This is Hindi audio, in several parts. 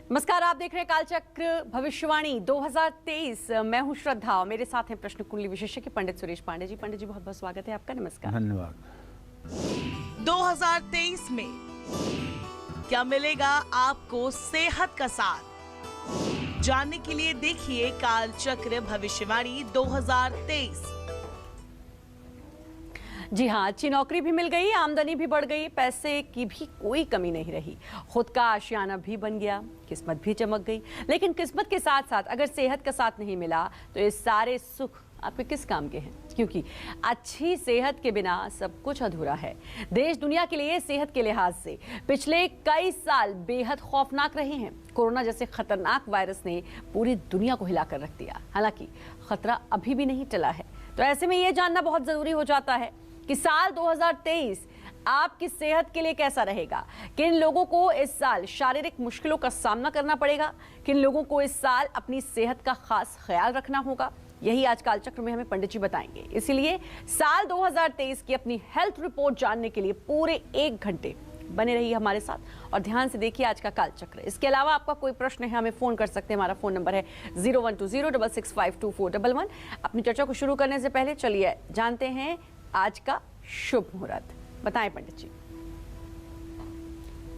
नमस्कार, आप देख रहे हैं कालचक्र भविष्यवाणी 2023। मैं हूं श्रद्धा और मेरे साथ हैं प्रश्न कुंडली विशेषज्ञ पंडित सुरेश पांडे जी। पंडित जी, बहुत बहुत स्वागत है आपका। नमस्कार। धन्यवाद। 2023 में क्या मिलेगा आपको सेहत का साथ? जानने के लिए देखिए कालचक्र भविष्यवाणी 2023। जी हाँ, अच्छी नौकरी भी मिल गई, आमदनी भी बढ़ गई, पैसे की भी कोई कमी नहीं रही, खुद का आशियाना भी बन गया, किस्मत भी चमक गई। लेकिन किस्मत के साथ साथ अगर सेहत का साथ नहीं मिला तो ये सारे सुख आपके किस काम के हैं? क्योंकि अच्छी सेहत के बिना सब कुछ अधूरा है। देश दुनिया के लिए सेहत के लिहाज से पिछले कई साल बेहद खौफनाक रहे हैं। कोरोना जैसे खतरनाक वायरस ने पूरी दुनिया को हिलाकर रख दिया। हालांकि खतरा अभी भी नहीं टला है। तो ऐसे में ये जानना बहुत जरूरी हो जाता है कि साल 2023 आपकी सेहत के लिए कैसा रहेगा। किन लोगों को इस साल शारीरिक मुश्किलों का सामना करना पड़ेगा, किन लोगों को इस साल अपनी सेहत का खास ख्याल रखना होगा, यही आज कालचक्र में हमें पंडित जी बताएंगे। इसीलिए साल 2023 की अपनी हेल्थ रिपोर्ट जानने के लिए पूरे 1 घंटे बने रहिए हमारे साथ और ध्यान से देखिए आज का कालचक्र। इसके अलावा आपका कोई प्रश्न है, हमें फोन कर सकते हैं। हमारा फोन नंबर है 012066522411। अपनी चर्चा को शुरू करने से पहले चलिए जानते हैं आज का शुभ मुहूर्त। बताएं पंडित जी।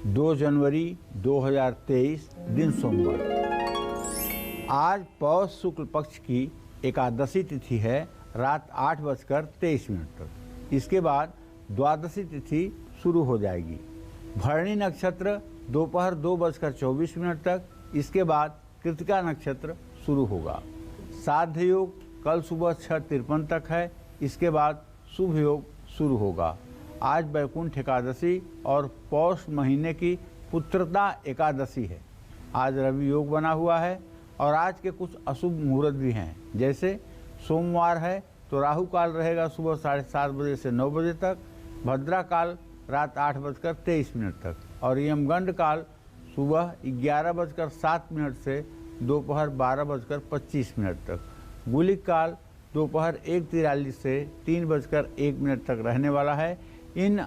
2 जनवरी 2023 दिन सोमवार। आज पौष शुक्ल पक्ष की एकादशी तिथि है रात 8:23 तक। इसके बाद द्वादशी तिथि शुरू हो जाएगी। भरणी नक्षत्र दोपहर 2:24 तक। इसके बाद कृतिका नक्षत्र शुरू होगा। साध्य योग कल सुबह 6:53 तक है। इसके बाद शुभ योग शुरू होगा। आज वैकुंठ एकादशी और पौष महीने की पुत्रदा एकादशी है। आज रवि योग बना हुआ है और आज के कुछ अशुभ मुहूर्त भी हैं। जैसे सोमवार है तो राहु काल रहेगा सुबह 7:30 बजे से 9 बजे तक। भद्रा काल रात 8:23 तक और यमगंड काल सुबह 11:07 से दोपहर 12:25 तक। गुलिक काल दोपहर 1:43 से 3:01 तक रहने वाला है। इन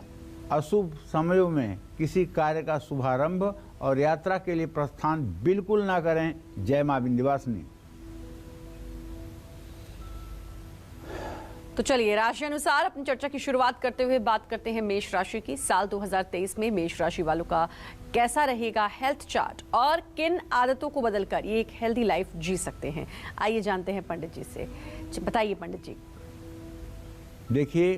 अशुभ समयों में किसी कार्य का शुभारंभ और यात्रा के लिए प्रस्थान बिल्कुल ना करें। जय मां विंध्यवासिनी। तो चलिए राशि अनुसार अपनी चर्चा की शुरुआत करते हुए बात करते हैं मेष राशि की। साल 2023 में मेष राशि वालों का कैसा रहेगा हेल्थ चार्ट और किन आदतों को बदलकर ये एक हेल्दी लाइफ जी सकते हैं, आइए जानते हैं पंडित जी से। बताइए पंडित जी। देखिए,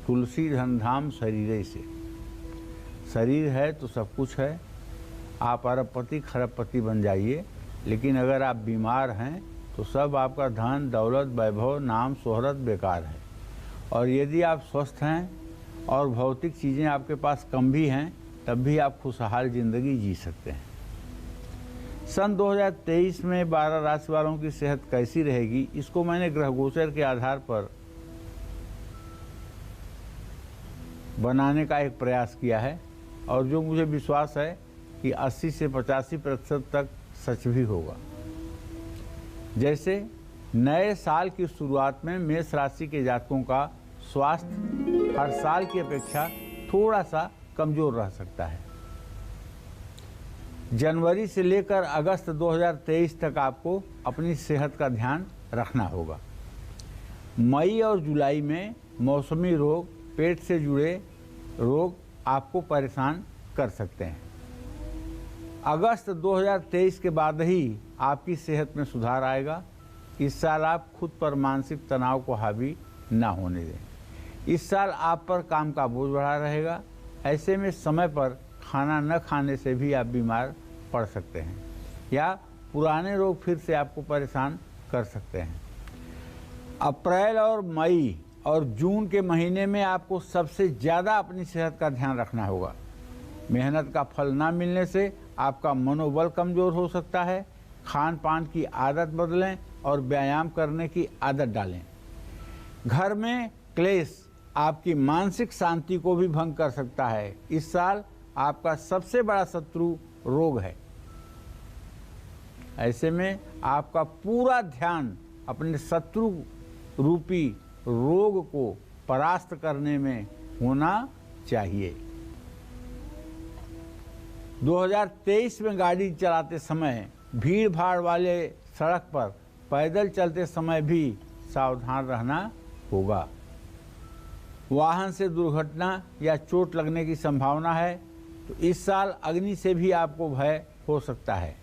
तुलसी धन धाम शरीर से, शरीर है तो सब कुछ है। आप अरबपति खरबपति बन जाइए, लेकिन अगर आप बीमार हैं तो सब आपका धन दौलत वैभव नाम शोहरत बेकार है। और यदि आप स्वस्थ हैं और भौतिक चीज़ें आपके पास कम भी हैं तब भी आप खुशहाल ज़िंदगी जी सकते हैं। सन 2023 में 12 राशि वालों की सेहत कैसी रहेगी, इसको मैंने ग्रह गोचर के आधार पर बनाने का एक प्रयास किया है और जो मुझे विश्वास है कि 80 से 85% तक सच भी होगा। जैसे नए साल की शुरुआत में मेष राशि के जातकों का स्वास्थ्य हर साल की अपेक्षा थोड़ा सा कमजोर रह सकता है। जनवरी से लेकर अगस्त 2023 तक आपको अपनी सेहत का ध्यान रखना होगा। मई और जुलाई में मौसमी रोग, पेट से जुड़े रोग आपको परेशान कर सकते हैं। अगस्त 2023 के बाद ही आपकी सेहत में सुधार आएगा। इस साल आप खुद पर मानसिक तनाव को हावी ना होने दें। इस साल आप पर काम का बोझ बढ़ा रहेगा। ऐसे में समय पर खाना न खाने से भी आप बीमार पड़ सकते हैं या पुराने रोग फिर से आपको परेशान कर सकते हैं। अप्रैल और मई और जून के महीने में आपको सबसे ज़्यादा अपनी सेहत का ध्यान रखना होगा। मेहनत का फल ना मिलने से आपका मनोबल कमज़ोर हो सकता है। खान पान की आदत बदलें और व्यायाम करने की आदत डालें। घर में क्लेश आपकी मानसिक शांति को भी भंग कर सकता है। इस साल आपका सबसे बड़ा शत्रु रोग है। ऐसे में आपका पूरा ध्यान अपने शत्रु रूपी रोग को परास्त करने में होना चाहिए। 2023 में गाड़ी चलाते समय भीड़ भाड़ वाले सड़क पर पैदल चलते समय भी सावधान रहना होगा। वाहन से दुर्घटना या चोट लगने की संभावना है, तो इस साल अग्नि से भी आपको भय हो सकता है।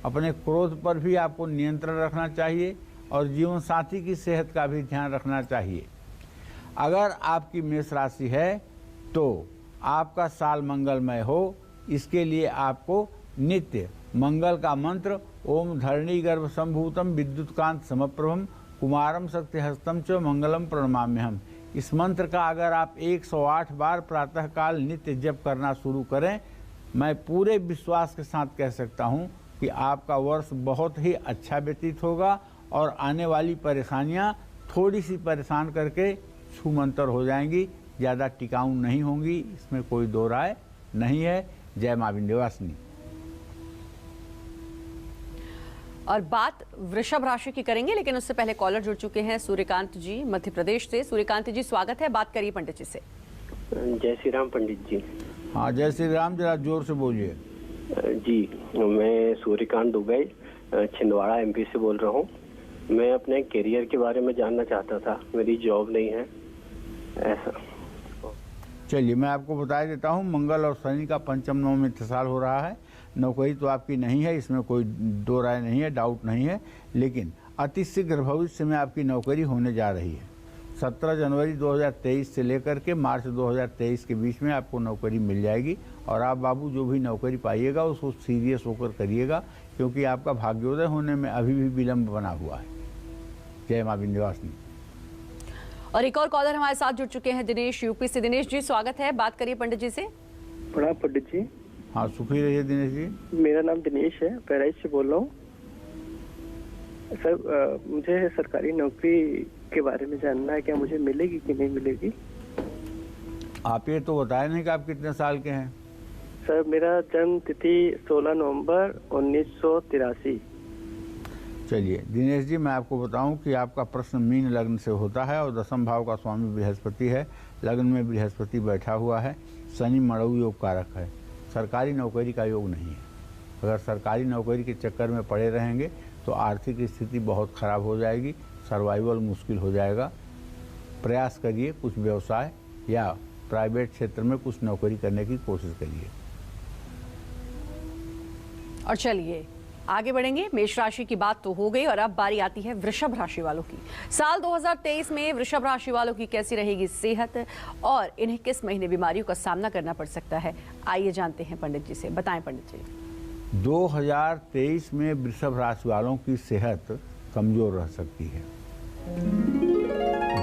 अपने क्रोध पर भी आपको नियंत्रण रखना चाहिए और जीवन साथी की सेहत का भी ध्यान रखना चाहिए। अगर आपकी मेष राशि है तो आपका साल मंगलमय हो, इसके लिए आपको नित्य मंगल का मंत्र ओम धरणी गर्भ संभूतम विद्युतकांत समप्रभम कुमारम सत्यहस्तम च मंगलम प्रणमाम्यहम, इस मंत्र का अगर आप 108 बार प्रातःकाल नित्य जप करना शुरू करें, मैं पूरे विश्वास के साथ कह सकता हूं कि आपका वर्ष बहुत ही अच्छा व्यतीत होगा और आने वाली परेशानियां थोड़ी सी परेशान करके छूमंतर हो जाएंगी, ज़्यादा टिकाऊ नहीं होंगी, इसमें कोई दो राय नहीं है। जय मां विंध्यवासिनी। और बात वृषभ राशि की करेंगे, लेकिन उससे पहले कॉलर जुड़ चुके हैं सूर्यकांत जी मध्य प्रदेश से। सूर्यकांत जी स्वागत है, बात करिए पंडित जी से। जय श्री राम पंडित जी। हाँ जय श्री राम, जरा जोर से बोलिए। जी मैं सूर्यकांत दुबे छिंदवाड़ा एमपी से बोल रहा हूँ। मैं अपने करियर के बारे में जानना चाहता था, मेरी जॉब नहीं है ऐसा। चलिए मैं आपको बता देता हूँ, मंगल और शनि का पंचम नवम में इत्तेसाल हो रहा है। नौकरी तो आपकी नहीं है, इसमें कोई दो राय नहीं है, डाउट नहीं है, लेकिन अति शीघ्र भविष्य में आपकी नौकरी होने जा रही है। 17 जनवरी 2023 से लेकर के मार्च 2023 के बीच में आपको नौकरी मिल जाएगी। और आप बाबू जो भी नौकरी पाइएगा उसको सीरियस होकर करिएगा, क्योंकि आपका भाग्योदय होने में अभी भी विलम्ब बना हुआ है। जय मां विंध्यवासिनी। और एक और कॉलर हमारे साथ जुड़ चुके हैं, दिनेश यूपी से। दिनेश जी स्वागत है, बात करिए पंडित जी से। प्रणाम पंडित जी। हाँ सुखी रहिए दिनेश जी। मेरा नाम दिनेश है, बहराइच से बोल रहा हूँ। सर मुझे सरकारी नौकरी के बारे में जानना है, क्या मुझे मिलेगी कि नहीं मिलेगी? आप ये तो बताए नहीं कि आप कितने साल के हैं? सर मेरा जन्म तिथि 16 नवंबर 1983। चलिए दिनेश जी, मैं आपको बताऊं कि आपका प्रश्न मीन लग्न से होता है और दसम भाव का स्वामी बृहस्पति है। लग्न में बृहस्पति बैठा हुआ है, शनि मड़ऊ योग कारक है, सरकारी नौकरी का योग नहीं है। अगर सरकारी नौकरी के चक्कर में पड़े रहेंगे तो आर्थिक स्थिति बहुत खराब हो जाएगी, सर्वाइवल मुश्किल हो जाएगा। प्रयास करिए कुछ व्यवसाय या प्राइवेट क्षेत्र में कुछ नौकरी करने की कोशिश करिए। और चलिए आगे बढ़ेंगे। मेष राशि की बात तो हो गई और अब बारी आती है वृषभ राशि वालों की। साल 2023 में वृषभ राशि वालों की कैसी रहेगी सेहत और इन्हें किस महीने बीमारियों का सामना करना पड़ सकता है, आइए जानते हैं पंडित जी से। बताएं पंडित जी। 2023 में वृषभ राशि वालों की सेहत कमजोर रह सकती है।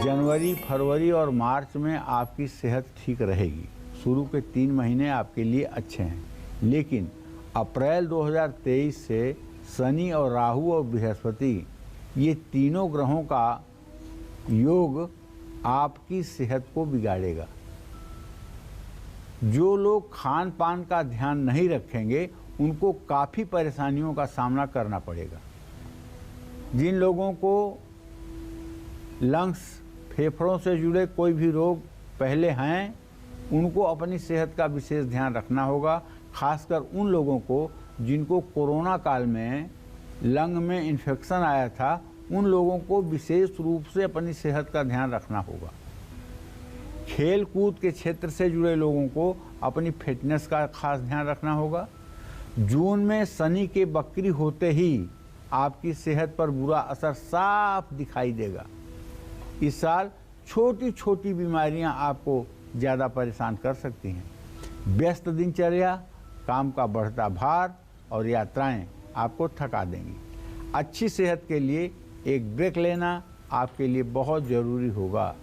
जनवरी, फरवरी और मार्च में आपकी सेहत ठीक रहेगी। शुरू के 3 महीने आपके लिए अच्छे हैं, लेकिन अप्रैल 2023 से शनि और राहु और बृहस्पति, ये तीनों ग्रहों का योग आपकी सेहत को बिगाड़ेगा। जो लोग खान पान का ध्यान नहीं रखेंगे उनको काफ़ी परेशानियों का सामना करना पड़ेगा। जिन लोगों को लंग्स, फेफड़ों से जुड़े कोई भी रोग पहले हैं, उनको अपनी सेहत का विशेष ध्यान रखना होगा। खासकर उन लोगों को जिनको कोरोना काल में लंग में इन्फेक्शन आया था, उन लोगों को विशेष रूप से अपनी सेहत का ध्यान रखना होगा। खेल कूद के क्षेत्र से जुड़े लोगों को अपनी फिटनेस का खास ध्यान रखना होगा। जून में शनि के वक्री होते ही आपकी सेहत पर बुरा असर साफ दिखाई देगा। इस साल छोटी छोटी बीमारियां आपको ज़्यादा परेशान कर सकती हैं। व्यस्त दिनचर्या, काम का बढ़ता भार और यात्राएं आपको थका देंगी। अच्छी सेहत के लिए एक ब्रेक लेना आपके लिए बहुत ज़रूरी होगा।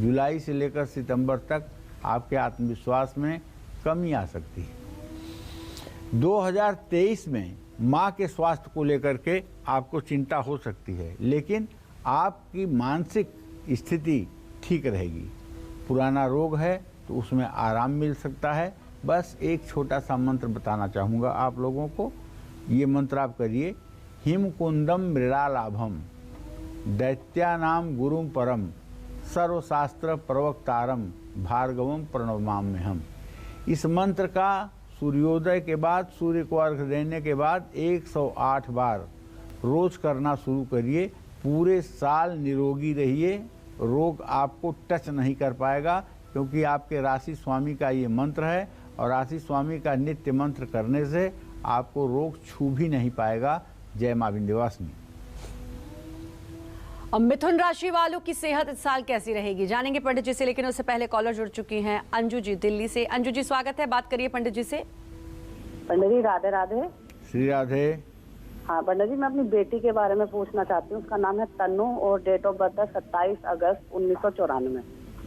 जुलाई से लेकर सितंबर तक आपके आत्मविश्वास में कमी आ सकती है। 2023 में मां के स्वास्थ्य को लेकर के आपको चिंता हो सकती है, लेकिन आपकी मानसिक स्थिति ठीक रहेगी। पुराना रोग है तो उसमें आराम मिल सकता है। बस एक छोटा सा मंत्र बताना चाहूँगा आप लोगों को। ये मंत्र आप करिए, हिम कुंदम मृणालाभम दैत्यानाम गुरुम परम सर्वशास्त्र प्रवक्तारम भार्गवम प्रणमाम्यहम्। इस मंत्र का सूर्योदय के बाद, सूर्य को अर्घ देने के बाद 108 बार रोज करना शुरू करिए। पूरे साल निरोगी रहिए, रोग आपको टच नहीं कर पाएगा, क्योंकि आपके राशि स्वामी का ये मंत्र है और राशि स्वामी का नित्य मंत्र करने से आपको रोग छू भी नहीं पाएगा। जय मां विंध्यवासिनी। और मिथुन राशि वालों की सेहत इस साल कैसी रहेगी जानेंगे पंडित जी से, लेकिन उससे पहले कॉलर जुड़ चुकी हैं अंजू जी दिल्ली से। अंजू जी स्वागत है, बात करिए पंडित जी से। पंडित जी राधे राधे। श्री राधे। हाँ पंडित जी, मैं अपनी बेटी के बारे में पूछना चाहती हूँ। उसका नाम है तन्नू और डेट ऑफ बर्थ है 27 अगस्त 1994।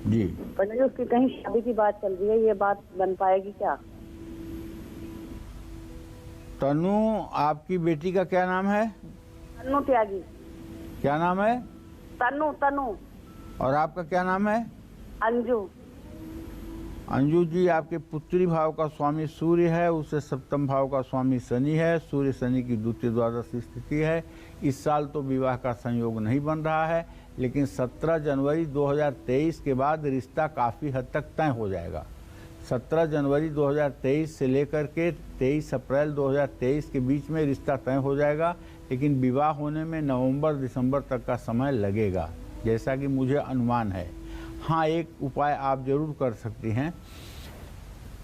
जी पंडित जी, उसकी कहीं शादी की बात चल रही है, ये बात बन पाएगी क्या? तनु, आपकी बेटी का क्या नाम है? तन्नू त्यागी। क्या नाम है? तन्नू तन्नू। और आपका क्या नाम है? अंजू। अंजू जी, आपके पुत्री भाव का स्वामी सूर्य है, उससे सप्तम भाव का स्वामी शनि है। सूर्य शनि की द्वितीय द्वादश स्थिति है। इस साल तो विवाह का संयोग नहीं बन रहा है, लेकिन 17 जनवरी 2023 के बाद रिश्ता काफ़ी हद तक तय हो जाएगा। 17 जनवरी 2023 से लेकर के 23 अप्रैल 2023 के बीच में रिश्ता तय हो जाएगा, लेकिन विवाह होने में नवंबर दिसंबर तक का समय लगेगा, जैसा कि मुझे अनुमान है। हाँ, एक उपाय आप जरूर कर सकती हैं।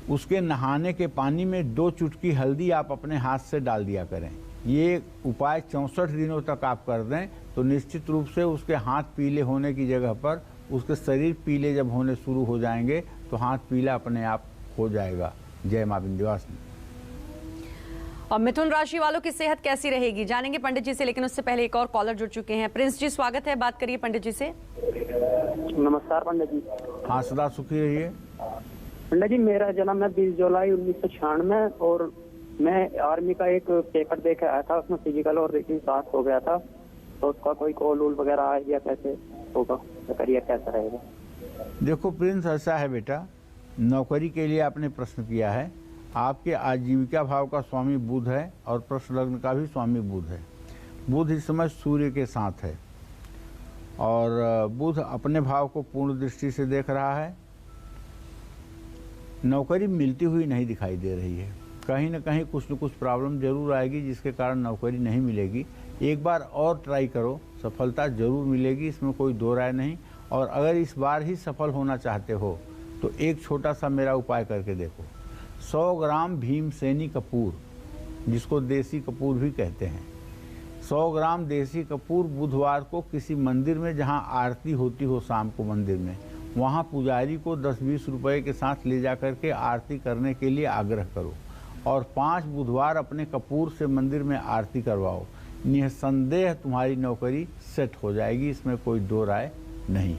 उसके नहाने के पानी में 2 चुटकी हल्दी आप अपने हाथ से डाल दिया करें। ये उपाय 64 दिनों तक आप कर दें तो निश्चित रूप से उसके हाथ पीले होने की जगह पर उसके शरीर पीले जब होने शुरू हो जाएंगे तो हाथ पीला अपने आप हो जाएगा। जय मां विंध्यवासिनी। और मिथुन राशि वालों की सेहत कैसी रहेगी जानेंगे पंडित जी से, लेकिन उससे पहले एक और कॉलर जुड़ चुके हैं। प्रिंस जी स्वागत है, बात करिए पंडित जी से। नमस्कार पंडित जी। हाँ, सदा सुखी रहिए। पंडित जी, मेरा जन्म है 20 जुलाई 1996 और मैं आर्मी का एक पेपर दे के आया था, उसमें फिजिकल और रिटन पास हो गया था। तो उसका कोई कॉल वूल वगैरह आ गया, कैसे होगा, करियर कैसा रहेगा? देखो प्रिंस, ऐसा है बेटा, नौकरी के लिए आपने प्रश्न किया है। आपके आजीविका भाव का स्वामी बुध है और प्रश्न लग्न का भी स्वामी बुध है। बुध इस समय सूर्य के साथ है और बुध अपने भाव को पूर्ण दृष्टि से देख रहा है। नौकरी मिलती हुई नहीं दिखाई दे रही है, कहीं ना कहीं कुछ न कुछ प्रॉब्लम जरूर आएगी जिसके कारण नौकरी नहीं मिलेगी। एक बार और ट्राई करो, सफलता जरूर मिलेगी, इसमें कोई दो राय नहीं। और अगर इस बार ही सफल होना चाहते हो तो एक छोटा सा मेरा उपाय करके देखो। 100 ग्राम भीमसेनी कपूर, जिसको देसी कपूर भी कहते हैं, 100 ग्राम देसी कपूर बुधवार को किसी मंदिर में जहां आरती होती हो शाम को मंदिर में, वहां पुजारी को 10-20 रुपए के साथ ले जा करके आरती करने के लिए आग्रह करो और 5 बुधवार अपने कपूर से मंदिर में आरती करवाओ। निसंदेह तुम्हारी नौकरी सेट हो जाएगी, इसमें कोई दो राय नहीं।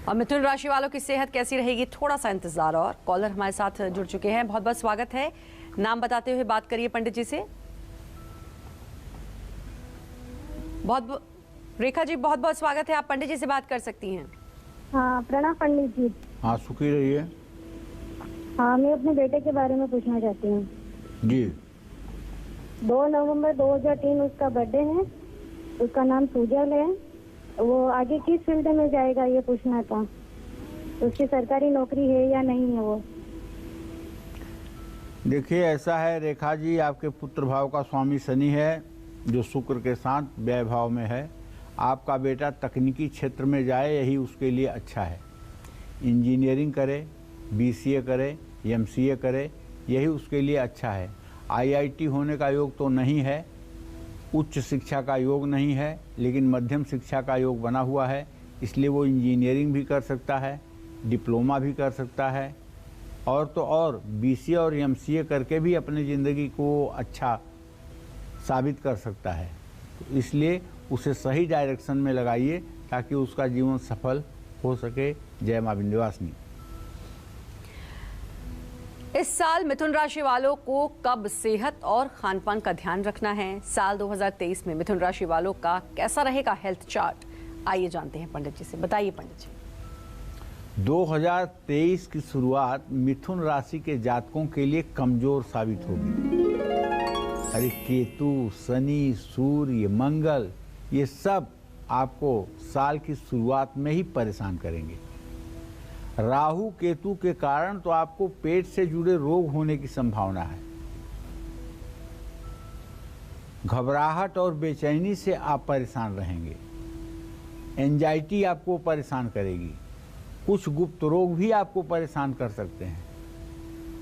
और मिथुन राशि वालों की सेहत कैसी रहेगी, थोड़ा सा इंतजार और। कॉलर हमारे साथ जुड़ चुके हैं, बहुत बहुत स्वागत है। नाम बताते हुए बात करिए पंडित जी से। रेखा जी, बहुत बहुत स्वागत है, आप पंडित जी से बात कर सकती हैं। हाँ, प्रणाम पंडित जी। हाँ, सुखी रहिए। हाँ, मैं अपने बेटे के बारे में पूछना चाहती हूँ जी। 2 नवंबर 2003 उसका बर्थडे है। उसका नाम सुजल है। वो आगे किस फील्ड में जाएगा ये पूछना था। उसकी सरकारी नौकरी है या नहीं है वो? देखिए, ऐसा है रेखा जी, आपके पुत्र भाव का स्वामी शनि है जो शुक्र के साथ व्यय भाव में है। आपका बेटा तकनीकी क्षेत्र में जाए, यही उसके लिए अच्छा है। इंजीनियरिंग करे, BCA करे, MCA करे, यही उसके लिए अच्छा है। IIT होने का योग तो नहीं है, उच्च शिक्षा का योग नहीं है, लेकिन मध्यम शिक्षा का योग बना हुआ है, इसलिए वो इंजीनियरिंग भी कर सकता है, डिप्लोमा भी कर सकता है और तो और BCA और MCA करके भी अपनी ज़िंदगी को अच्छा साबित कर सकता है। तो इसलिए उसे सही डायरेक्शन में लगाइए ताकि उसका जीवन सफल हो सके। जय मां विंध्यवासिनी। इस साल मिथुन राशि वालों को कब सेहत और खान-पान का ध्यान रखना है? साल 2023 में मिथुन राशि वालों का कैसा रहेगा हेल्थ चार्ट? आइए जानते हैं पंडित जी से, बताइए पंडित जी। 2023 की शुरुआत मिथुन राशि के जातकों के लिए कमजोर साबित होगी। अरे केतु, शनि, सूर्य, मंगल, ये सब आपको साल की शुरुआत में ही परेशान करेंगे। राहु केतु के कारण तो आपको पेट से जुड़े रोग होने की संभावना है। घबराहट और बेचैनी से आप परेशान रहेंगे। एंजाइटी आपको परेशान करेगी। कुछ गुप्त रोग भी आपको परेशान कर सकते हैं।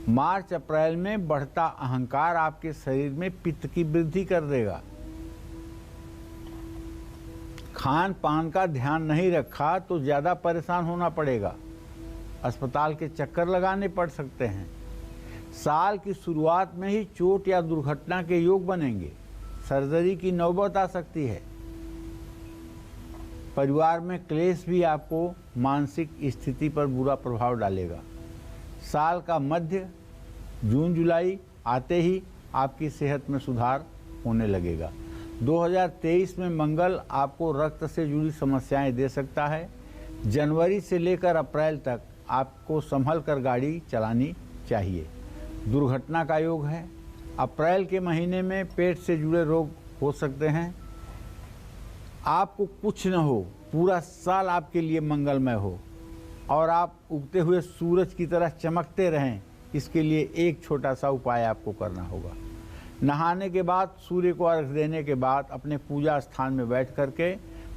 मार्च अप्रैल में बढ़ता अहंकार आपके शरीर में पित्त की वृद्धि कर देगा। खान पान का ध्यान नहीं रखा तो ज़्यादा परेशान होना पड़ेगा। अस्पताल के चक्कर लगाने पड़ सकते हैं। साल की शुरुआत में ही चोट या दुर्घटना के योग बनेंगे। सर्जरी की नौबत आ सकती है। परिवार में क्लेश भी आपको मानसिक स्थिति पर बुरा प्रभाव डालेगा। साल का मध्य जून जुलाई आते ही आपकी सेहत में सुधार होने लगेगा। 2023 में मंगल आपको रक्त से जुड़ी समस्याएं दे सकता है। जनवरी से लेकर अप्रैल तक आपको संभल कर गाड़ी चलानी चाहिए। दुर्घटना का योग है। अप्रैल के महीने में पेट से जुड़े रोग हो सकते हैं। आपको कुछ न हो, पूरा साल आपके लिए मंगलमय हो और आप उगते हुए सूरज की तरह चमकते रहें, इसके लिए एक छोटा सा उपाय आपको करना होगा। नहाने के बाद, सूर्य को अर्घ्य देने के बाद अपने पूजा स्थान में बैठ करके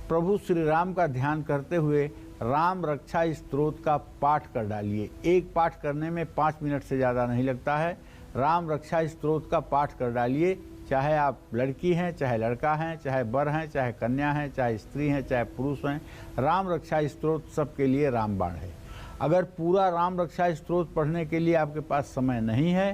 प्रभु श्री राम का ध्यान करते हुए राम रक्षा स्तोत्र का पाठ कर डालिए। एक पाठ करने में 5 मिनट से ज़्यादा नहीं लगता है। राम रक्षा स्तोत्र का पाठ कर डालिए। चाहे आप लड़की हैं, चाहे लड़का हैं, चाहे वर हैं, चाहे कन्या हैं, चाहे स्त्री हैं, चाहे पुरुष हैं, राम रक्षा स्तोत्र सबके लिए रामबाण है। अगर पूरा राम रक्षा स्तोत्र पढ़ने के लिए आपके पास समय नहीं है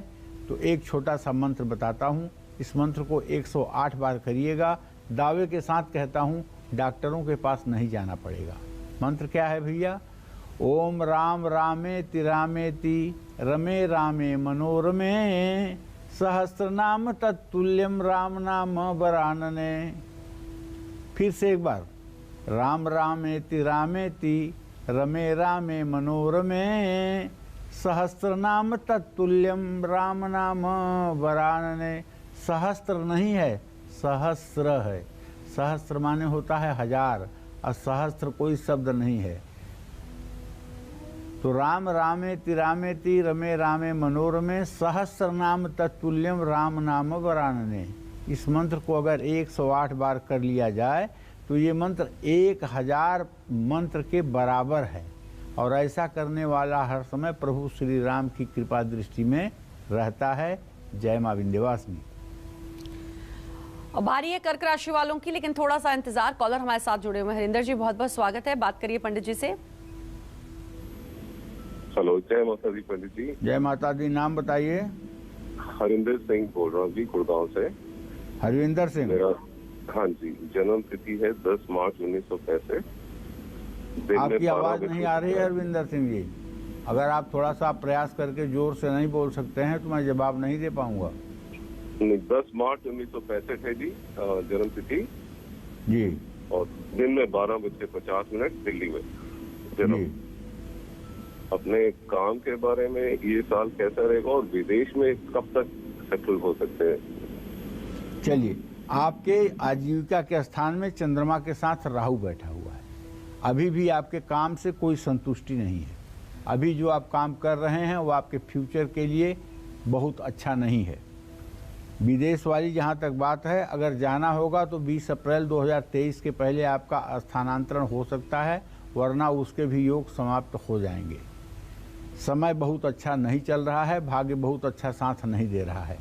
तो एक छोटा सा मंत्र बताता हूँ। इस मंत्र को 108 बार करिएगा। दावे के साथ कहता हूँ, डॉक्टरों के पास नहीं जाना पड़ेगा। मंत्र क्या है भैया? ओम राम रामेति रामेति रमे रामे मनोरमे सहस्रनाम तत्तुल्यम राम नाम वरानने। फिर से एक बार, राम रामेति रामेति रमे रामे मनोरमे सहस्रनाम तत्तुल्यम राम नाम वरानने। सहस्त्र नहीं है, सहस्र है। सहस्त्र माने होता है 1000 और सहस्त्र कोई शब्द नहीं है। तो राम रामेति रामेति रमे रामे मनोरमे सहस्र नाम तत्तुल्यम राम नाम वरानने। इस मंत्र को अगर 108 बार कर लिया जाए तो ये मंत्र 1000 मंत्र के बराबर है और ऐसा करने वाला हर समय प्रभु श्री राम की कृपा दृष्टि में रहता है। जय मां विंध्यवासिनी। अब बारी है कर्क राशि वालों की, लेकिन थोड़ा सा इंतजार। कॉलर हमारे साथ जुड़े हुए हैं। हरिंदर जी, बहुत बहुत स्वागत है। बात करिए पंडित जी से। हेलो, जय माता दी पंडित जी। जय माता दी। नाम बताइए। हरिंदर सिंह बोल रहा हूँ जी, गुड़गांव से। हरविंदर सिंह। मेरा, हाँ जी, जन्म तिथि है 10 मार्च 1965। आपकी आवाज नहीं आ रही है हरविंदर सिंह जी। अगर आप थोड़ा सा प्रयास करके जोर से नहीं बोल सकते हैं तो मैं जवाब नहीं दे पाऊंगा। 10 मार्च 1965 है जी जन्म तिथि जी। और दिन में 12:50 दिल्ली में जन्म। अपने काम के बारे में ये साल कैसा रहेगा और विदेश में कब तक सेटल हो सकते हैं? चलिए, आपके आजीविका के स्थान में चंद्रमा के साथ राहु बैठा हुआ है। अभी भी आपके काम से कोई संतुष्टि नहीं है। अभी जो आप काम कर रहे हैं वो आपके फ्यूचर के लिए बहुत अच्छा नहीं है। विदेश वाली जहाँ तक बात है, अगर जाना होगा तो 20 अप्रैल 2023 के पहले आपका स्थानांतरण हो सकता है, वरना उसके भी योग समाप्त हो जाएंगे। समय बहुत अच्छा नहीं चल रहा है। भाग्य बहुत अच्छा साथ नहीं दे रहा है।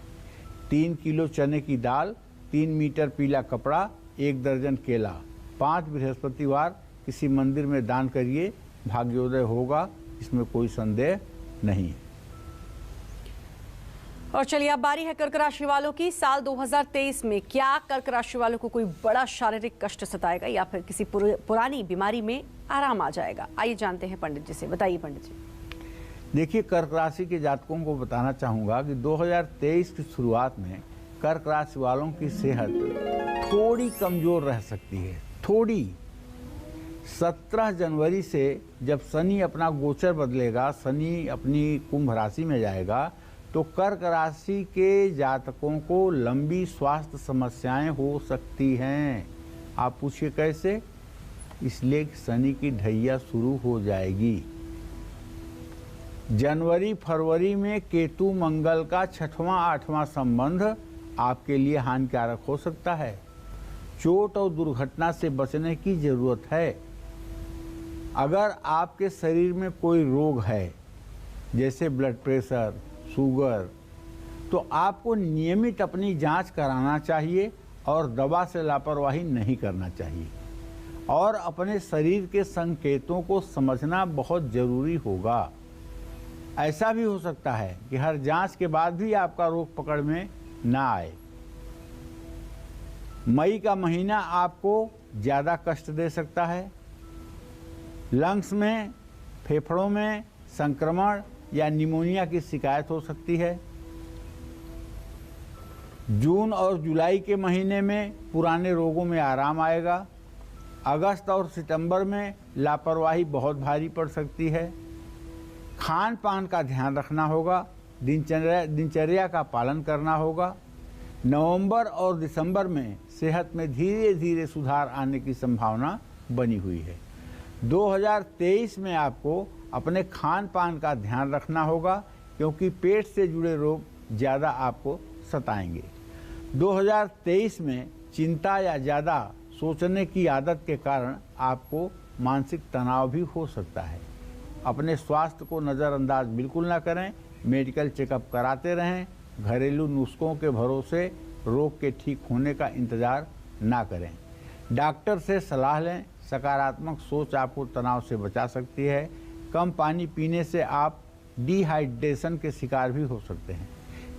3 किलो चने की दाल, 3 मीटर पीला कपड़ा, 1 दर्जन केला 5 बृहस्पतिवार किसी मंदिर में दान करिए। भाग्योदय होगा, इसमें कोई संदेह नहीं है। और चलिए, अब बारी है कर्क राशि वालों की। साल 2023 में क्या कर्क राशि वालों को कोई बड़ा शारीरिक कष्ट सताएगा या फिर किसी पुरानी बीमारी में आराम आ जाएगा? आइए जानते हैं पंडित जी से। बताइए पंडित जी। देखिए, कर्क राशि के जातकों को बताना चाहूँगा कि 2023 की शुरुआत में कर्क राशि वालों की सेहत थोड़ी कमज़ोर रह सकती है। थोड़ी। 17 जनवरी से जब शनि अपना गोचर बदलेगा, शनि अपनी कुंभ राशि में जाएगा, तो कर्क राशि के जातकों को लंबी स्वास्थ्य समस्याएं हो सकती हैं। आप पूछिए कैसे? इसलिए शनि की ढैया शुरू हो जाएगी। जनवरी फरवरी में केतु मंगल का 6वां 8वां संबंध आपके लिए हानिकारक हो सकता है। चोट और दुर्घटना से बचने की जरूरत है। अगर आपके शरीर में कोई रोग है जैसे ब्लड प्रेशर, शुगर, तो आपको नियमित अपनी जांच कराना चाहिए और दवा से लापरवाही नहीं करना चाहिए। और अपने शरीर के संकेतों को समझना बहुत जरूरी होगा। ऐसा भी हो सकता है कि हर जांच के बाद भी आपका रोग पकड़ में ना आए। मई का महीना आपको ज़्यादा कष्ट दे सकता है। लंग्स में, फेफड़ों में संक्रमण या निमोनिया की शिकायत हो सकती है। जून और जुलाई के महीने में पुराने रोगों में आराम आएगा। अगस्त और सितंबर में लापरवाही बहुत भारी पड़ सकती है। खान पान का ध्यान रखना होगा, दिनचर्या का पालन करना होगा। नवंबर और दिसंबर में सेहत में धीरे धीरे सुधार आने की संभावना बनी हुई है। 2023 में आपको अपने खान पान का ध्यान रखना होगा क्योंकि पेट से जुड़े रोग ज़्यादा आपको सताएंगे। 2023 में चिंता या ज़्यादा सोचने की आदत के कारण आपको मानसिक तनाव भी हो सकता है। अपने स्वास्थ्य को नज़रअंदाज बिल्कुल ना करें, मेडिकल चेकअप कराते रहें। घरेलू नुस्खों के भरोसे रोग के ठीक होने का इंतज़ार ना करें। डॉक्टर से सलाह लें। सकारात्मक सोच आपको तनाव से बचा सकती है। कम पानी पीने से आप डिहाइड्रेशन के शिकार भी हो सकते हैं।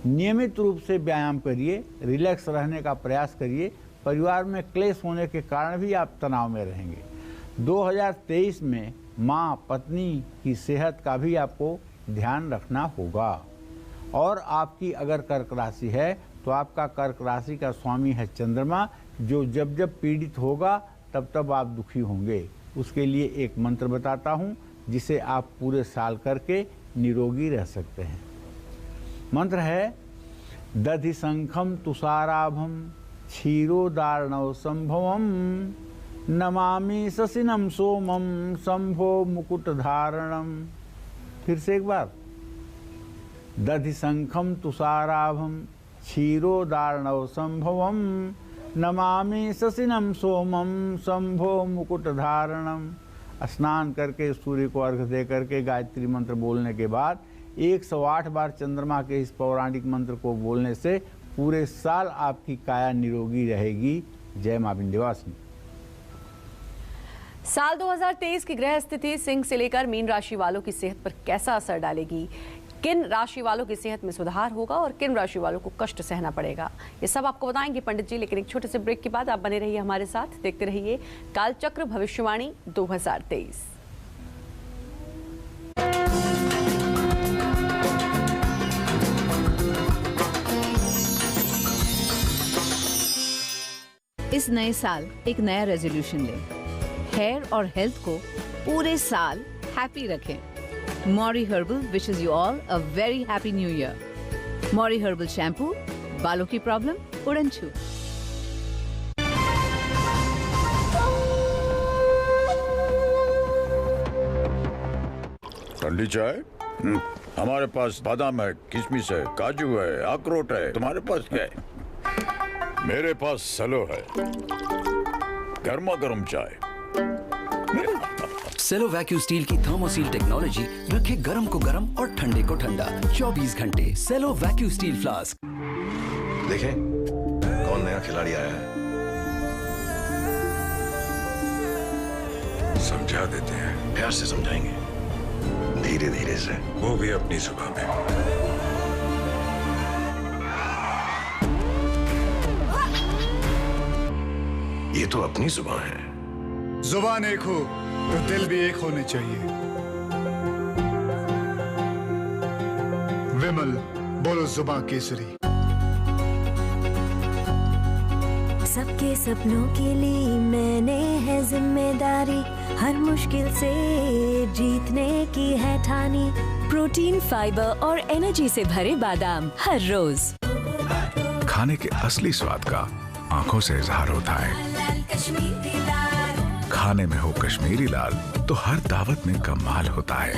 नियमित रूप से व्यायाम करिए, रिलैक्स रहने का प्रयास करिए। परिवार में क्लेश होने के कारण भी आप तनाव में रहेंगे। 2023 में माँ, पत्नी की सेहत का भी आपको ध्यान रखना होगा। और आपकी अगर कर्क राशि है तो आपका कर्क राशि का स्वामी है चंद्रमा, जो जब जब पीड़ित होगा तब तब आप दुखी होंगे। उसके लिए एक मंत्र बताता हूँ जिसे आप पूरे साल करके निरोगी रह सकते हैं। मंत्र है दधि शंखम तुषाराभम क्षीरोदार्णव संभवम नमामि शशिनम सोमम शंभो मुकुट धारणम। फिर से एक बार, दधि शंखम तुषाराभम क्षीरोदार्णव संभवम नमामि शशिनम सोमम शंभो मुकुट धारणम। स्नान करके सूर्य को अर्घ्य दे करके गायत्री मंत्र बोलने के बाद 108 बार चंद्रमा के इस पौराणिक मंत्र को बोलने से पूरे साल आपकी काया निरोगी रहेगी। जय मां विंध्यवासिनी। साल 2023 की ग्रह स्थिति सिंह से लेकर मीन राशि वालों की सेहत पर कैसा असर डालेगी, किन राशि वालों की सेहत में सुधार होगा और किन राशि वालों को कष्ट सहना पड़ेगा, ये सब आपको बताएंगे पंडित जी। लेकिन एक छोटे से ब्रेक के बाद आप बने रहिए हमारे साथ, देखते रहिए कालचक्र भविष्यवाणी 2023। इस नए साल एक नया रेजोल्यूशन लें। हेयर और हेल्थ को पूरे साल हैप्पी रखें। मॉरी herbal wishes you all a very happy new year. मॉरी हर्बल शैम्पू, बालों की प्रॉब्लम उड़न छू। ठंडी चाय? हमारे पास बादाम है, किशमिश है, काजू है, अखरोट है। तुम्हारे पास क्या है? मेरे पास सेलो है, गर्मा गर्म चाय। सेलो वैक्यूम स्टील की थर्मोसील टेक्नोलॉजी रखे गर्म को गर्म और ठंडे को ठंडा 24 घंटे। सेलो वैक्यूम स्टील फ्लास्क। देखें कौन नया खिलाड़ी आया है। समझा देते हैं। प्यार से समझाएंगे, धीरे धीरे से। वो भी अपनी जुबान में। ये तो अपनी जुबान है। जुबान एक हो तो दिल भी एक होने चाहिए। विमल, बोलो जुबान केसरी। सबके सपनों के लिए मैंने है जिम्मेदारी, हर मुश्किल से जीतने की है ठानी। प्रोटीन, फाइबर और एनर्जी से भरे बादाम हर रोज। खाने के असली स्वाद का आंखों से इजहार होता है। खाने में हो कश्मीरी लाल तो हर दावत में कमाल होता है।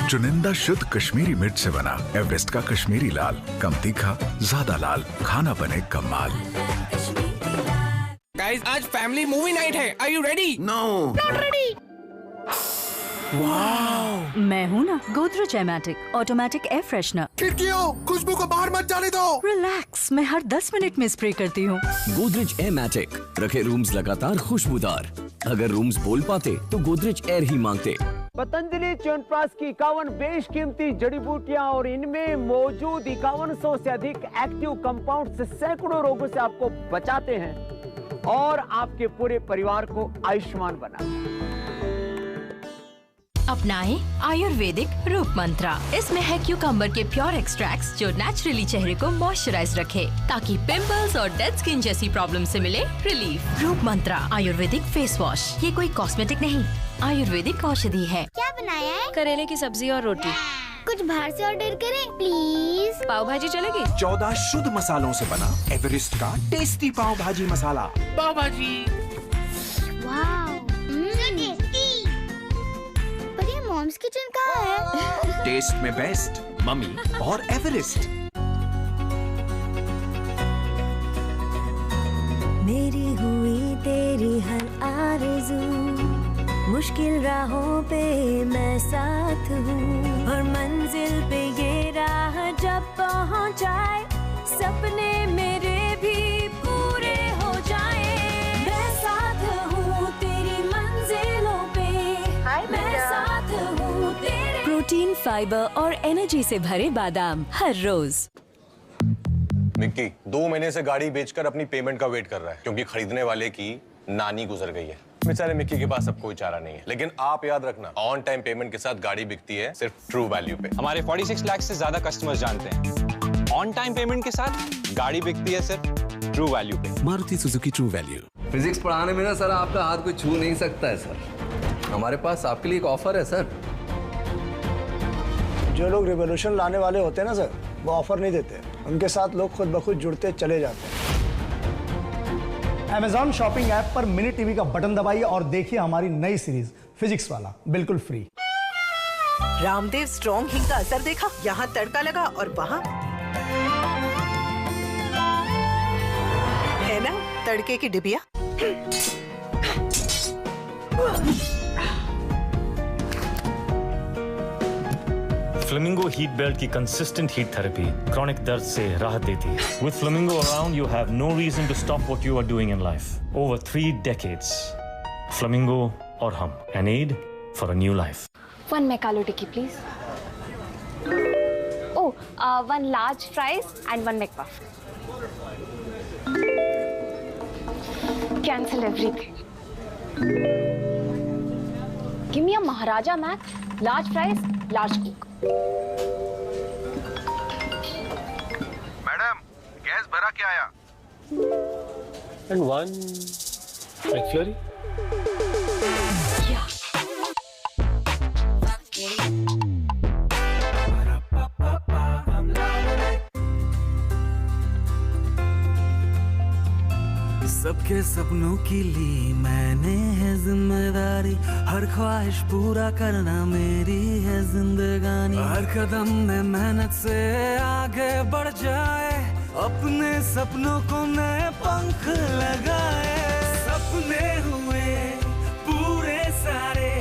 चुनिंदा शुद्ध कश्मीरी मिर्च से बना एवरेस्ट का कश्मीरी लाल, कम तीखा, ज्यादा लाल, खाना बने कमाल। गाइस, आज फैमिली मूवी नाइट है। Are you ready? No, not ready. वाह, मैं हूँ ना गोदरेज एमेटिक ऑटोमेटिक एयर फ्रेशनर। खिड़कियों, खुशबू को बाहर मत जाने दो। रिलैक्स, मैं हर 10 मिनट में स्प्रे करती हूँ। गोदरेज एमेटिक रखे रूम्स लगातार खुशबूदार। अगर रूम्स बोल पाते तो गोदरेज एयर ही मांगते। पतंजलि च्यवनप्राश की 51 बेशकीमती जड़ी बूटियां और इनमें मौजूद 5100 से अधिक एक्टिव कंपाउंड से सैकड़ों रोगों से आपको बचाते हैं और आपके पूरे परिवार को आयुष्मान बनाते। अपनाएं आयुर्वेदिक रूप मंत्रा। इसमें है क्यूकम्बर के प्योर एक्सट्रैक्ट्स जो नेचुरली चेहरे को मॉइस्चराइज रखे ताकि पिंपल्स और डेड स्किन जैसी प्रॉब्लम से मिले रिलीफ। रूप मंत्रा आयुर्वेदिक फेस वॉश, ये कोई कॉस्मेटिक नहीं, आयुर्वेदिक औषधि है। क्या बनाया है? करेले की सब्जी और रोटी। कुछ बाहर से ऑर्डर करें प्लीज। पाव भाजी चलेगी? 14 शुद्ध मसालों से बना एवरेस्ट का टेस्टी पाव भाजी मसाला। पाव भाजी। वाव, टेस्टी। पर ये मॉम्स किचन कहाँ है? टेस्ट में बेस्ट मम्मी और एवरेस्ट। मेरी हुई तेरी हर आरज़ू, मुश्किल राहों पे मैं साथ हूँ और मंजिल पे ये राह जब पहुँच जाए सपने मेरे भी पूरे हो जाए। मैं साथ हूँ तेरी मंजिलों पे, मैं साथ हूँ तेरे। प्रोटीन, फाइबर और एनर्जी से भरे बादाम हर रोज। मिक्की 2 महीने से गाड़ी बेचकर अपनी पेमेंट का वेट कर रहा है क्योंकि खरीदने वाले की नानी गुजर गई है। बेचारे मिक्की के पास अब कोई चारा नहीं है, लेकिन आप याद रखना ऑन टाइम पेमेंट के साथ गाड़ी बिकती है सिर्फ ट्रू वैल्यू पे। हमारे 46 लाख से ज्यादा कस्टमर्स जानते हैं ऑन टाइम पेमेंट के साथ गाड़ी बिकती है सिर्फ ट्रू वैल्यू पे। Maruti Suzuki true value. Physics पढ़ाने में ना सर आपका हाथ कोई छू नहीं सकता है सर। हमारे पास आपके लिए एक ऑफर है सर। जो लोग रिवोल्यूशन लाने वाले होते हैं ना सर, वो ऑफर नहीं देते, उनके साथ लोग खुद ब खुद जुड़ते चले जाते हैं। Amazon शॉपिंग ऐप पर मिनी टीवी का बटन दबाइए और देखिए हमारी नई सीरीज फिजिक्स वाला बिल्कुल फ्री। रामदेव स्ट्रॉन्ग हिंग का असर देखा? यहाँ तड़का लगा और वहाँ है ना तड़के की डिबिया। फ्लेमिंगो हीट बेल्ट की कंसिस्टेंट हीट थेरेपी क्रॉनिक दर्द से राहत देती है। With Flamingo around, you have no reason to stop what you are doing in life. Over 3 decades, Flamingo और हम, an aid for a new life. 1 McAloo tikki, please. Oh, 1 large fries and 1 McPuff. Cancel everything. Give me a Maharaja Mac, large fries, large coke. Madam, gas भरा क्या आया? And 1 McFlurry. सबके सपनों की ली मैंने है जिम्मेदारी, हर ख्वाहिश पूरा करना मेरी है जिंदगानी। हर कदम में मेहनत से आगे बढ़ जाए, अपने सपनों को नए पंख लगाए। सपने हुए पूरे सारे,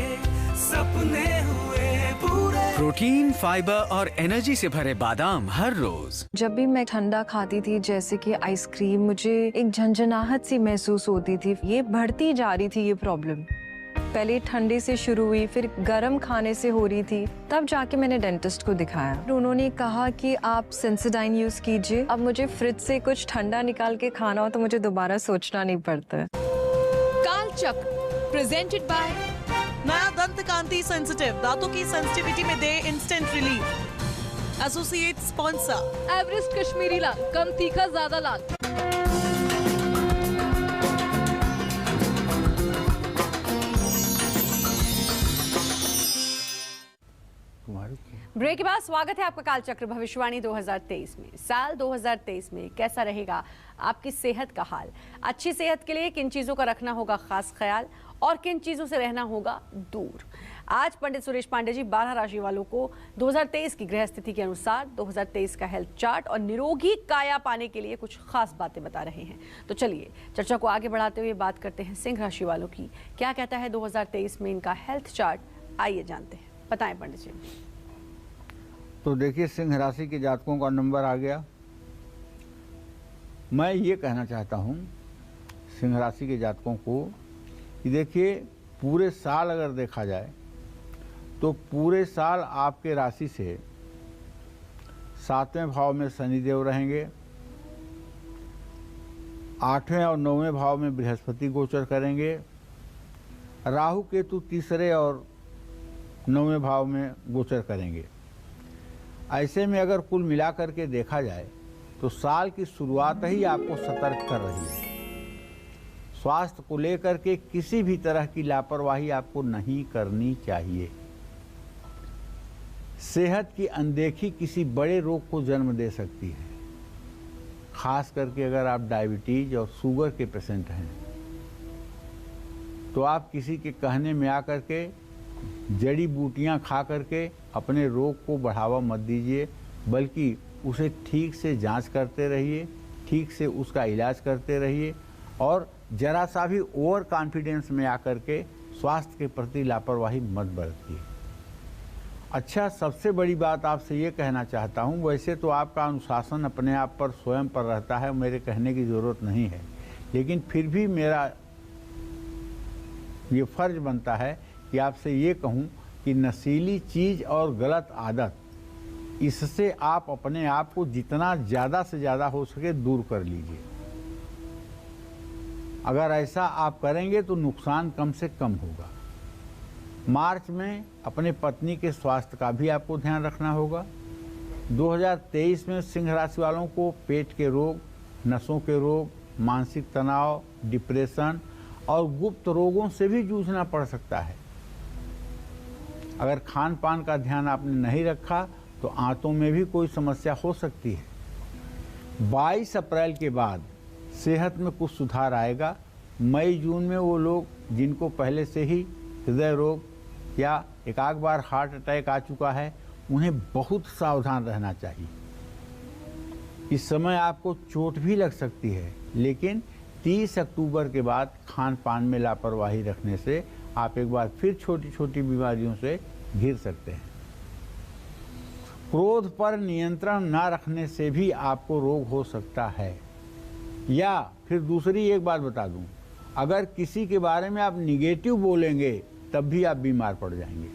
सपने हुए पूरे। प्रोटीन, फाइबर और एनर्जी से भरे बादाम हर रोज। जब भी मैं ठंडा खाती थी जैसे कि आइसक्रीम, मुझे एक झंझनाहट सी महसूस होती थी। ये बढ़ती जा रही थी ये प्रॉब्लम। पहले ठंडे से शुरू हुई, फिर गर्म खाने से हो रही थी, तब जाके मैंने डेंटिस्ट को दिखाया। उन्होंने कहा कि आप सेंसोडाइन यूज कीजिए। अब मुझे फ्रिज से कुछ ठंडा निकाल के खाना हो तो मुझे दोबारा सोचना नहीं पड़ता। कालचक्र प्रेजेंटेड बाय नया दंत कांति सेंसिटिव, दांतों की सेंसिटिविटी में दे instant relief. Associate sponsor Everest Kashmiri लाल, कम तीखा ज्यादा लाल। ब्रेक के बाद स्वागत है आपका कालचक्र भविष्यवाणी 2023 में। साल 2023 में कैसा रहेगा आपकी सेहत का हाल? अच्छी सेहत के लिए किन चीजों का रखना होगा खास ख्याल और किन चीजों से रहना होगा दूर? आज पंडित सुरेश पांडे जी 12 राशि वालों को 2023 की ग्रह स्थिति के अनुसार 2023 का हेल्थ चार्ट और निरोगी काया पाने के लिए कुछ खास बातें बता रहे हैं। तो चलिए चर्चा को आगे बढ़ाते हुए बात करते हैं सिंह राशि वालों की। क्या कहता है 2023 में इनका हेल्थ चार्ट, आइए जानते हैं। बताएं पंडित जी। तो देखिए, सिंह राशि के जातकों का नंबर आ गया। मैं ये कहना चाहता हूँ सिंह राशि के जातकों को कि देखिए, पूरे साल अगर देखा जाए तो पूरे साल आपके राशि से 7वें भाव में शनिदेव रहेंगे, 8वें और 9वें भाव में बृहस्पति गोचर करेंगे, राहु केतु तीसरे और 9वें भाव में गोचर करेंगे। ऐसे में अगर कुल मिलाकर के देखा जाए तो साल की शुरुआत ही आपको सतर्क कर रही है। स्वास्थ्य को लेकर के किसी भी तरह की लापरवाही आपको नहीं करनी चाहिए। सेहत की अनदेखी किसी बड़े रोग को जन्म दे सकती है, खास करके अगर आप डायबिटीज और शुगर के पेशेंट हैं तो आप किसी के कहने में आकर के जड़ी बूटियां खा करके अपने रोग को बढ़ावा मत दीजिए, बल्कि उसे ठीक से जांच करते रहिए, ठीक से उसका इलाज करते रहिए और जरा सा भी ओवर कॉन्फिडेंस में आकर के स्वास्थ्य के प्रति लापरवाही मत बरतिए। अच्छा, सबसे बड़ी बात आपसे ये कहना चाहता हूँ, वैसे तो आपका अनुशासन अपने आप पर स्वयं पर रहता है, मेरे कहने की ज़रूरत नहीं है, लेकिन फिर भी मेरा ये फर्ज बनता है कि आपसे ये कहूँ कि नशीली चीज़ और गलत आदत, इससे आप अपने आप को जितना ज़्यादा से ज़्यादा हो सके दूर कर लीजिए। अगर ऐसा आप करेंगे तो नुकसान कम से कम होगा। मार्च में अपने पत्नी के स्वास्थ्य का भी आपको ध्यान रखना होगा। 2023 में सिंह राशि वालों को पेट के रोग, नसों के रोग, मानसिक तनाव, डिप्रेशन और गुप्त रोगों से भी जूझना पड़ सकता है। अगर खान पान का ध्यान आपने नहीं रखा तो आंतों में भी कोई समस्या हो सकती है। 22 अप्रैल के बाद सेहत में कुछ सुधार आएगा। मई जून में वो लोग जिनको पहले से ही हृदय रोग या एक आध बार हार्ट अटैक आ चुका है, उन्हें बहुत सावधान रहना चाहिए। इस समय आपको चोट भी लग सकती है, लेकिन 30 अक्टूबर के बाद खान पान में लापरवाही रखने से आप एक बार फिर छोटी छोटी बीमारियों से घिर सकते हैं। क्रोध पर नियंत्रण ना रखने से भी आपको रोग हो सकता है। या फिर दूसरी एक बात बता दूं, अगर किसी के बारे में आप निगेटिव बोलेंगे तब भी आप बीमार पड़ जाएंगे।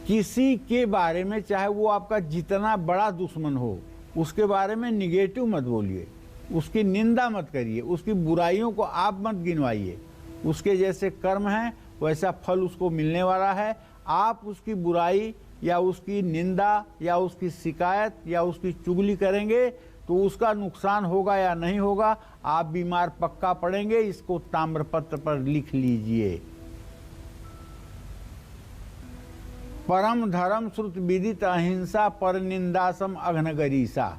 किसी के बारे में, चाहे वो आपका जितना बड़ा दुश्मन हो, उसके बारे में निगेटिव मत बोलिए, उसकी निंदा मत करिए, उसकी बुराइयों को आप मत गिनवाइए। उसके जैसे कर्म हैं वैसा फल उसको मिलने वाला है। आप उसकी बुराई या उसकी निंदा या उसकी शिकायत या उसकी चुगली करेंगे तो उसका नुकसान होगा या नहीं होगा, आप बीमार पक्का पड़ेंगे। इसको ताम्रपत्र पर लिख लीजिए। परम धर्म श्रुत विदित अहिंसा पर निंदासम अघ्नगरीसा,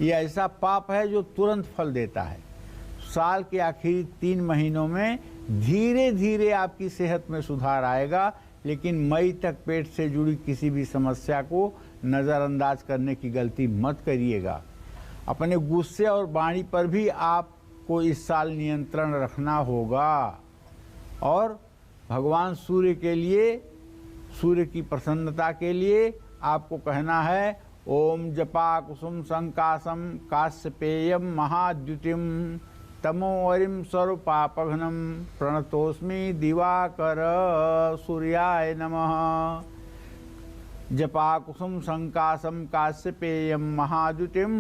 ये ऐसा पाप है जो तुरंत फल देता है। साल के आखिरी 3 महीनों में धीरे धीरे आपकी सेहत में सुधार आएगा, लेकिन मई तक पेट से जुड़ी किसी भी समस्या को नज़रअंदाज करने की गलती मत करिएगा। अपने गुस्से और वाणी पर भी आपको इस साल नियंत्रण रखना होगा और भगवान सूर्य के लिए, सूर्य की प्रसन्नता के लिए आपको कहना है ओम जपा कुसुम संकासम काश्यपेयम महाद्युतिम तमोवरिम स्वरूपापघ्नम प्रणतोस्मि दिवाकर सूर्याय नमः। जपा कुसुम संकासम काश्यपेयम महाद्युतिम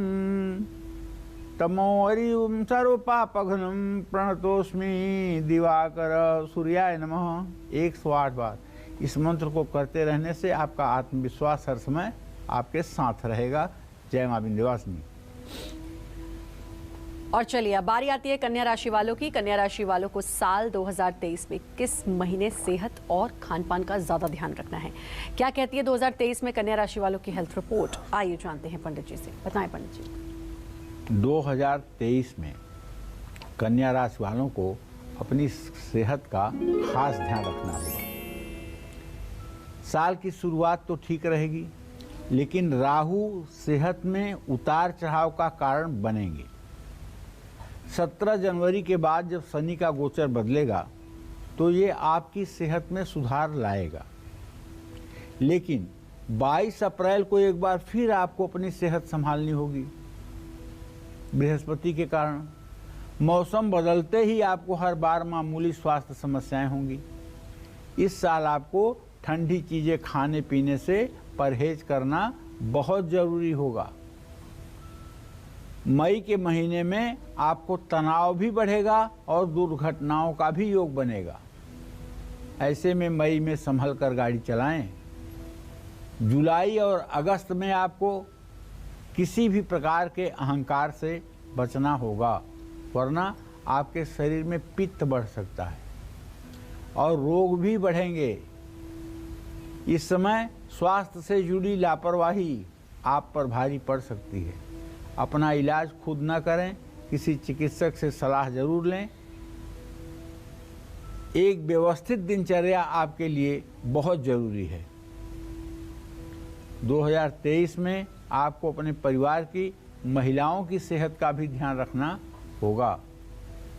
तमोवरिम स्वरूपापघ्नम प्रणतोस्मि दिवाकर सूर्याय नमः 108 बार। इस मंत्र को करते रहने से आपका आत्मविश्वास हर समय आपके साथ रहेगा। जय मां विंध्यवासिनी। और चलिए अब बारी आती है कन्या राशि वालों की। कन्या राशि वालों को साल 2023 में किस महीने सेहत और खान पान का ज्यादा ध्यान रखना है? क्या कहती है 2023 में कन्या राशि वालों की हेल्थ रिपोर्ट? आइए जानते हैं पंडित जी से। बताएं पंडित जी। 2023 में कन्या राशि वालों को अपनी सेहत का खास ध्यान रखना होगा। साल की शुरुआत तो ठीक रहेगी, लेकिन राहु सेहत में उतार चढ़ाव का कारण बनेंगे। 17 जनवरी के बाद जब शनि का गोचर बदलेगा तो ये आपकी सेहत में सुधार लाएगा, लेकिन 22 अप्रैल को एक बार फिर आपको अपनी सेहत संभालनी होगी। बृहस्पति के कारण मौसम बदलते ही आपको हर बार मामूली स्वास्थ्य समस्याएं होंगी। इस साल आपको ठंडी चीजें खाने पीने से परहेज करना बहुत जरूरी होगा। मई के महीने में आपको तनाव भी बढ़ेगा और दुर्घटनाओं का भी योग बनेगा। ऐसे में मई में संभल कर गाड़ी चलाएं। जुलाई और अगस्त में आपको किसी भी प्रकार के अहंकार से बचना होगा, वरना आपके शरीर में पित्त बढ़ सकता है और रोग भी बढ़ेंगे। इस समय स्वास्थ्य से जुड़ी लापरवाही आप पर भारी पड़ सकती है। अपना इलाज खुद न करें, किसी चिकित्सक से सलाह जरूर लें। एक व्यवस्थित दिनचर्या आपके लिए बहुत जरूरी है। 2023 में आपको अपने परिवार की महिलाओं की सेहत का भी ध्यान रखना होगा।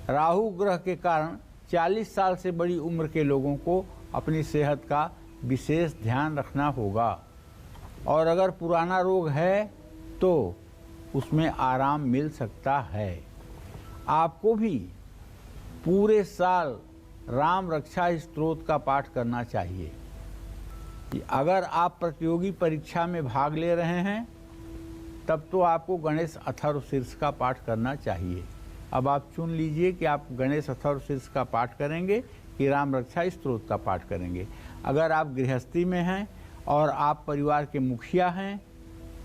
राहु ग्रह के कारण 40 साल से बड़ी उम्र के लोगों को अपनी सेहत का विशेष ध्यान रखना होगा, और अगर पुराना रोग है तो उसमें आराम मिल सकता है। आपको भी पूरे साल राम रक्षा स्तोत्र का पाठ करना चाहिए। अगर आप प्रतियोगी परीक्षा में भाग ले रहे हैं तब तो आपको गणेश अथर्वशीर्ष का पाठ करना चाहिए। अब आप चुन लीजिए कि आप गणेश अथर्वशीर्ष का पाठ करेंगे कि राम रक्षा स्तोत्र का पाठ करेंगे। अगर आप गृहस्थी में हैं और आप परिवार के मुखिया हैं,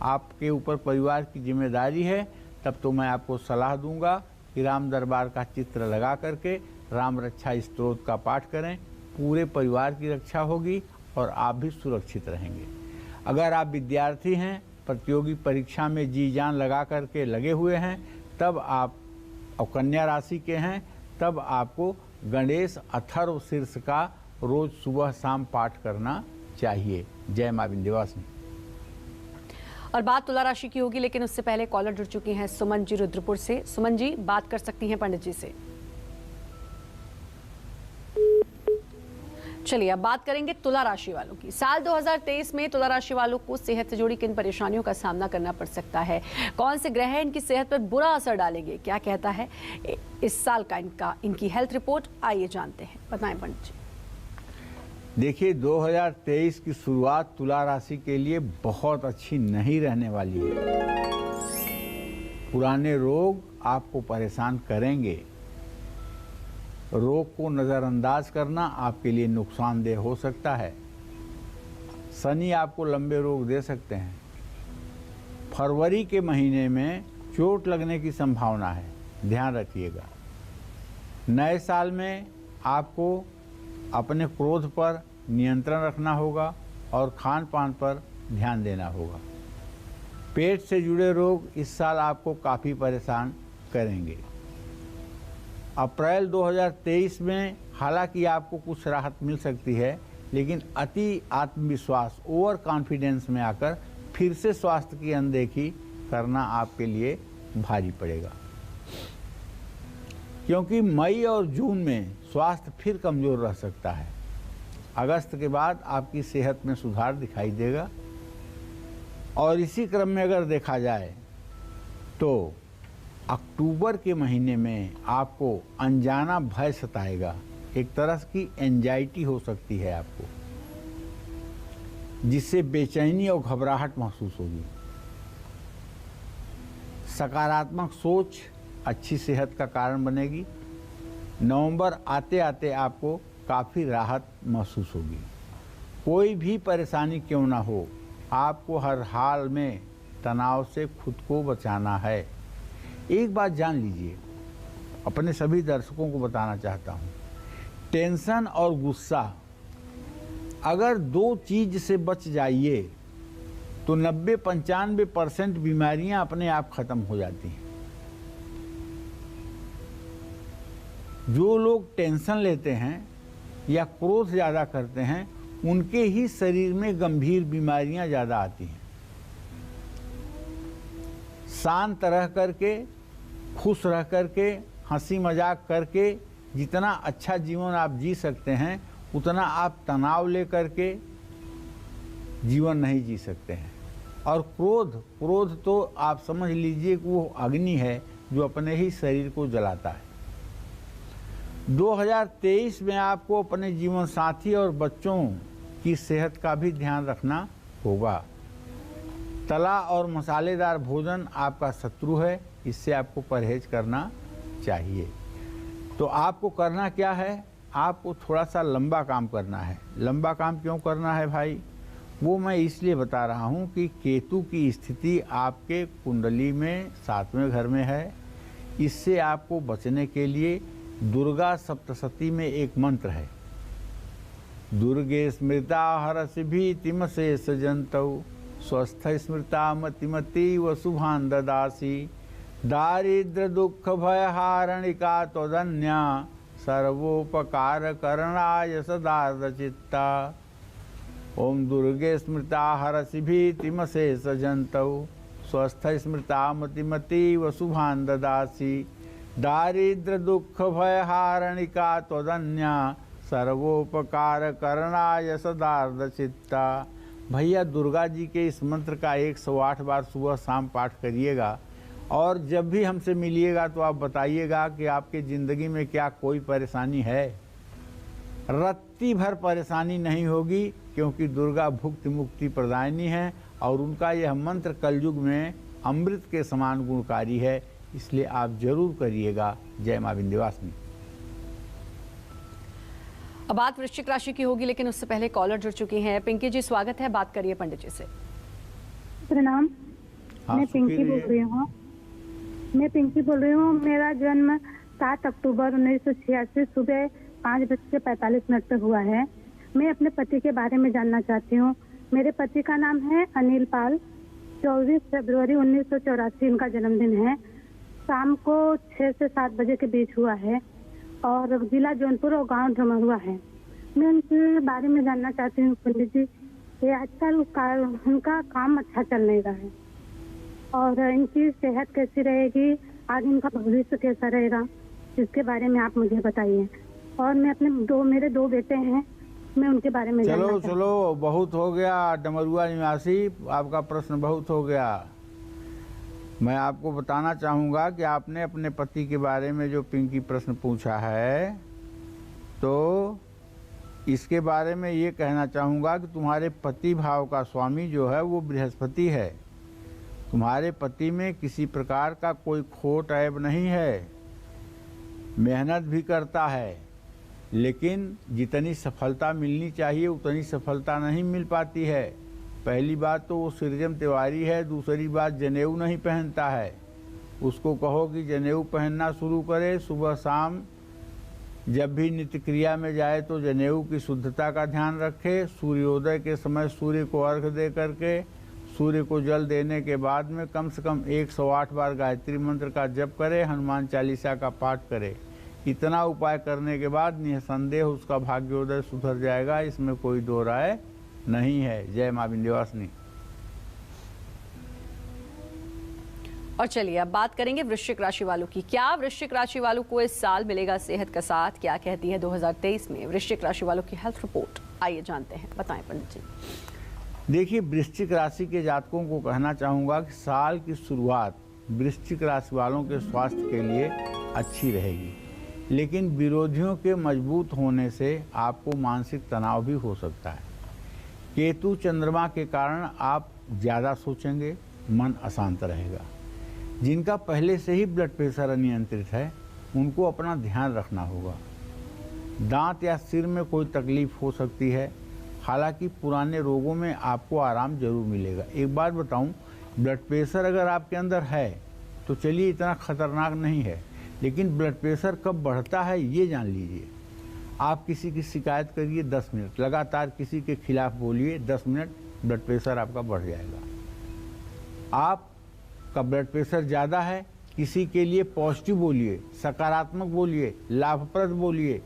आपके ऊपर परिवार की जिम्मेदारी है, तब तो मैं आपको सलाह दूंगा कि राम दरबार का चित्र लगा करके राम रक्षा स्तोत्र का पाठ करें। पूरे परिवार की रक्षा होगी और आप भी सुरक्षित रहेंगे। अगर आप विद्यार्थी हैं, प्रतियोगी परीक्षा में जी जान लगा करके लगे हुए हैं, तब आप और कन्या राशि के हैं, तब आपको गणेश अथर्वशीर्ष का रोज सुबह शाम पाठ करना चाहिए। जय मां विंध्यवासिनी। और बात तुला राशि की होगी, लेकिन उससे पहले कॉलर जुड़ चुकी हैं सुमन जी रुद्रपुर से। सुमन जी, बात कर सकती हैं पंडित जी से। चलिए अब बात करेंगे तुला राशि वालों की। साल 2023 में तुला राशि वालों को सेहत से जुड़ी किन परेशानियों का सामना करना पड़ सकता है? कौन से ग्रह इनकी सेहत पर बुरा असर डालेंगे? क्या कहता है इस साल का इनकी हेल्थ रिपोर्ट? आइए जानते हैं। बताएं पंडित जी। देखिए, 2023 की शुरुआत तुला राशि के लिए बहुत अच्छी नहीं रहने वाली है। पुराने रोग आपको परेशान करेंगे। रोग को नज़रअंदाज करना आपके लिए नुकसानदेह हो सकता है। शनि आपको लंबे रोग दे सकते हैं। फरवरी के महीने में चोट लगने की संभावना है, ध्यान रखिएगा। नए साल में आपको अपने क्रोध पर नियंत्रण रखना होगा और खान पान पर ध्यान देना होगा। पेट से जुड़े रोग इस साल आपको काफ़ी परेशान करेंगे। अप्रैल 2023 में हालांकि आपको कुछ राहत मिल सकती है, लेकिन अति आत्मविश्वास, ओवर कॉन्फिडेंस में आकर फिर से स्वास्थ्य की अनदेखी करना आपके लिए भारी पड़ेगा, क्योंकि मई और जून में स्वास्थ्य फिर कमज़ोर रह सकता है। अगस्त के बाद आपकी सेहत में सुधार दिखाई देगा, और इसी क्रम में अगर देखा जाए तो अक्टूबर के महीने में आपको अनजाना भय सताएगा। एक तरह की एंजाइटी हो सकती है आपको, जिससे बेचैनी और घबराहट महसूस होगी। सकारात्मक सोच अच्छी सेहत का कारण बनेगी। नवंबर आते आते आपको काफ़ी राहत महसूस होगी। कोई भी परेशानी क्यों ना हो, आपको हर हाल में तनाव से खुद को बचाना है। एक बात जान लीजिए, अपने सभी दर्शकों को बताना चाहता हूँ, टेंशन और गुस्सा अगर दो चीज से बच जाइए तो 90-95% बीमारियां अपने आप खत्म हो जाती हैं। जो लोग टेंशन लेते हैं या क्रोध ज़्यादा करते हैं, उनके ही शरीर में गंभीर बीमारियां ज़्यादा आती हैं। शांत रह करके, खुश रह करके, हंसी मजाक करके जितना अच्छा जीवन आप जी सकते हैं, उतना आप तनाव लेकर के जीवन नहीं जी सकते हैं। और क्रोध तो आप समझ लीजिए कि वो अग्नि है जो अपने ही शरीर को जलाता है। 2023 में आपको अपने जीवन साथी और बच्चों की सेहत का भी ध्यान रखना होगा। तला और मसालेदार भोजन आपका शत्रु है, इससे आपको परहेज करना चाहिए। तो आपको करना क्या है, आपको थोड़ा सा लंबा काम करना है। लंबा काम क्यों करना है भाई, वो मैं इसलिए बता रहा हूँ कि केतु की स्थिति आपके कुंडली में 7वें घर में है। इससे आपको बचने के लिए दुर्गा सप्तशती में एक मंत्र है, दुर्गे स्मृता हरसि भीतिम शेष जंतौ स्वस्थ स्मृता मतिमती व शुभान ददासी दारिद्र दुख भय हारणिका त्वदन्या सर्वोपकार करणाय सदार्थ चित्ता। ओम दुर्गे स्मृता हरसि भीतिम शेष जंतौ स्वस्थ स्मृता मतिमती व शुभान ददासी दारिद्र दुख भय हारणिका त्वदन्या सर्वोपकार करणाय सदार्थ चित्ता। भैया दुर्गा जी के इस मंत्र का 108 बार सुबह शाम पाठ करिएगा, और जब भी हमसे मिलिएगा तो आप बताइएगा कि आपकी ज़िंदगी में क्या कोई परेशानी है। रत्ती भर परेशानी नहीं होगी, क्योंकि दुर्गा भुक्ति मुक्ति प्रदायिनी है और उनका यह मंत्र कलयुग में अमृत के समान गुणकारी है। इसलिए आप जरूर करिएगा। जय मां विंध्यवासिनी। अब बात वृश्चिक राशि की होगी, लेकिन उससे पहले कॉलर जुड़ चुकी हैं। पिंकी जी स्वागत है, बात करिए पंडित जी से। प्रणाम। मैं पिंकी बोल रही हूँ। मेरा जन्म 7 अक्टूबर 1986 सुबह 5:45 पर हुआ है। मैं अपने पति के बारे में जानना चाहती हूँ। मेरे पति का नाम है अनिल पाल। 24 फरवरी 1984 इनका जन्मदिन है। शाम को 6 से 7 बजे के बीच हुआ है और जिला जौनपुर और गांव ढमरुआ है। मैं उनके बारे में जानना चाहती हूँ पंडित जी, ये आजकल उनका काम अच्छा चल नहीं रहा है और इनकी सेहत कैसी रहेगी, आगे इनका भविष्य कैसा रहेगा, इसके बारे में आप मुझे बताइए। और मैं मेरे 2 बेटे हैं, मैं उनके बारे में जानना चाहती हूँ। चलो बहुत हो गया डमरुआ निवासी, आपका प्रश्न बहुत हो गया। मैं आपको बताना चाहूँगा कि आपने अपने पति के बारे में जो पिंकी प्रश्न पूछा है, तो इसके बारे में ये कहना चाहूँगा कि तुम्हारे पति भाव का स्वामी जो है वो बृहस्पति है। तुम्हारे पति में किसी प्रकार का कोई खोट ऐब नहीं है, मेहनत भी करता है, लेकिन जितनी सफलता मिलनी चाहिए उतनी सफलता नहीं मिल पाती है। पहली बात तो वो सृजन तिवारी है, दूसरी बात जनेऊ नहीं पहनता है। उसको कहो कि जनेऊ पहनना शुरू करे, सुबह शाम जब भी नित्य क्रिया में जाए तो जनेऊ की शुद्धता का ध्यान रखे। सूर्योदय के समय सूर्य को अर्घ दे करके सूर्य को जल देने के बाद में कम से कम 108 बार गायत्री मंत्र का जप करे, हनुमान चालीसा का पाठ करे। इतना उपाय करने के बाद निसंदेह उसका भाग्योदय सुधर जाएगा, इसमें कोई दो राय नहीं है। जय मां विंध्यवासिनी। और चलिए अब बात करेंगे वृश्चिक राशि वालों की। क्या वृश्चिक राशि वालों को इस साल मिलेगा सेहत का साथ, क्या कहती है 2023 में वृश्चिक राशि वालों की हेल्थ रिपोर्ट, आइए जानते हैं। बताएं पंडित जी। देखिए, वृश्चिक राशि के जातकों को कहना चाहूँगा कि साल की शुरुआत वृश्चिक राशि वालों के स्वास्थ्य के लिए अच्छी रहेगी, लेकिन विरोधियों के मजबूत होने से आपको मानसिक तनाव भी हो सकता है। केतु चंद्रमा के कारण आप ज़्यादा सोचेंगे, मन अशांत रहेगा। जिनका पहले से ही ब्लड प्रेशर अनियंत्रित है उनको अपना ध्यान रखना होगा। दांत या सिर में कोई तकलीफ हो सकती है, हालांकि पुराने रोगों में आपको आराम जरूर मिलेगा। एक बात बताऊं, ब्लड प्रेशर अगर आपके अंदर है तो चलिए इतना खतरनाक नहीं है, लेकिन ब्लड प्रेशर कब बढ़ता है ये जान लीजिए। आप किसी की शिकायत करिए 10 मिनट, लगातार किसी के खिलाफ बोलिए 10 मिनट, ब्लड प्रेशर आपका बढ़ जाएगा। आपका ब्लड प्रेशर ज़्यादा है, किसी के लिए पॉजिटिव बोलिए, सकारात्मक बोलिए, लाभप्रद बोलिए,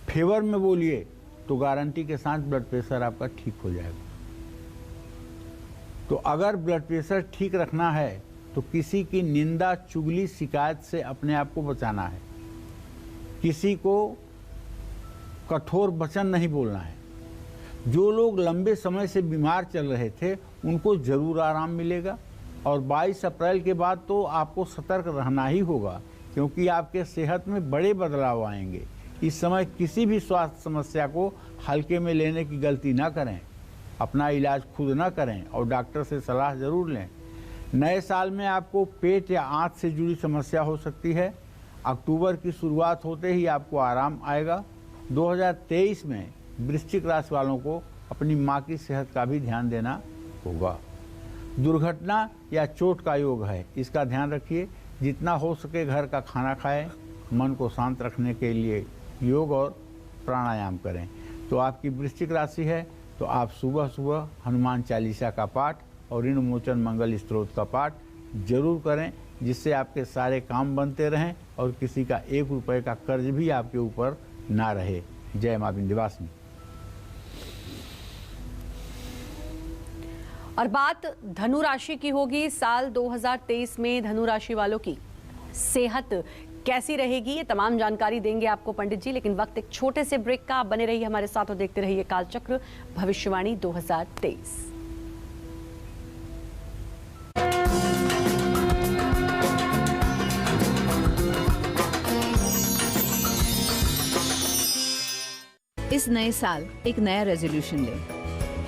फेवर में बोलिए, तो गारंटी के साथ ब्लड प्रेशर आपका ठीक हो जाएगा। तो अगर ब्लड प्रेशर ठीक रखना है तो किसी की निंदा, चुगली, शिकायत से अपने आप को बचाना है। किसी को कठोर वचन नहीं बोलना है। जो लोग लंबे समय से बीमार चल रहे थे उनको जरूर आराम मिलेगा, और 22 अप्रैल के बाद तो आपको सतर्क रहना ही होगा, क्योंकि आपके सेहत में बड़े बदलाव आएंगे। इस समय किसी भी स्वास्थ्य समस्या को हल्के में लेने की गलती ना करें, अपना इलाज खुद ना करें और डॉक्टर से सलाह जरूर लें। नए साल में आपको पेट या आंत से जुड़ी समस्या हो सकती है। अक्टूबर की शुरुआत होते ही आपको आराम आएगा। 2023 में वृश्चिक राशि वालों को अपनी माँ की सेहत का भी ध्यान देना होगा। दुर्घटना या चोट का योग है, इसका ध्यान रखिए। जितना हो सके घर का खाना खाएं, मन को शांत रखने के लिए योग और प्राणायाम करें। तो आपकी वृश्चिक राशि है तो आप सुबह सुबह हनुमान चालीसा का पाठ और ऋण मोचन मंगल स्तोत्र का पाठ जरूर करें, जिससे आपके सारे काम बनते रहें और किसी का 1 रुपये का कर्ज भी आपके ऊपर ना रहे। जय मां विंध्यवासिनी। और बात धनु राशि की होगी। साल 2023 में धनु राशि वालों की सेहत कैसी रहेगी, ये तमाम जानकारी देंगे आपको पंडित जी, लेकिन वक्त एक छोटे से ब्रेक का। आप बने रहिए हमारे साथ और देखते रहिए कालचक्र भविष्यवाणी 2023। इस नए साल एक नया रेजोल्यूशन लें।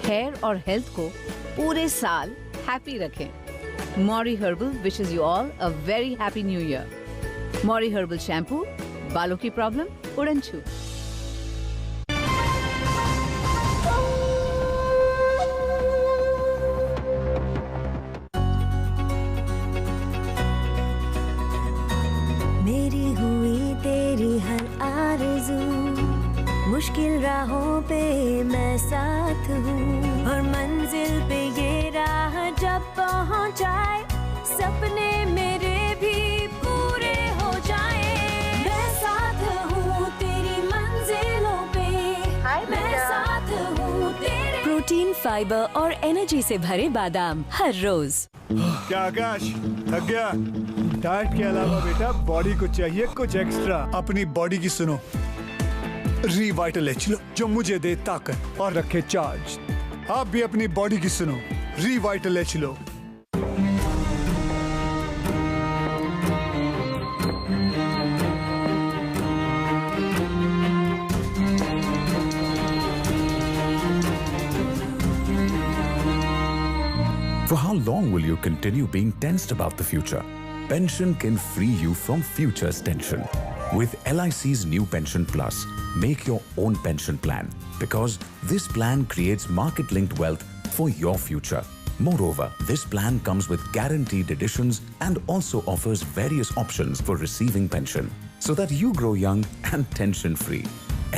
हेयर और हेल्थ को पूरे साल हैप्पी रखें। मॉरी herbal wishes you all a very happy new year. मॉरी हर्बल शैम्पू, बालों की प्रॉब्लम उड़न छू। मेरी हुई तेरी हर आरज़ू, मुश्किल राहों पे मैं साथ हूँ, और मंजिल पे ये राह जब पहुँच जाए, सपने मेरे भी पूरे हो जाए। मैं साथ हूँ तेरी मंजिलों पे, मैं साथ हूँ तेरे। प्रोटीन, फाइबर और एनर्जी से भरे बादाम हर रोज। क्या आकाश, थक गया? डाइट के अलावा बेटा बॉडी को चाहिए कुछ एक्स्ट्रा। अपनी बॉडी की सुनो, रिवाइटल एच लो जो मुझे दे ताकत और रखे चार्ज। आप भी अपनी बॉडी की सुनो, Revital H low. For how long will you continue being tensed about the future? Pension can free you from future's tension. With LIC's new Pension Plus, make your own pension plan, because this plan creates market-linked wealth for your future. Moreover, this plan comes with guaranteed additions and also offers various options for receiving pension, so that you grow young and tension-free.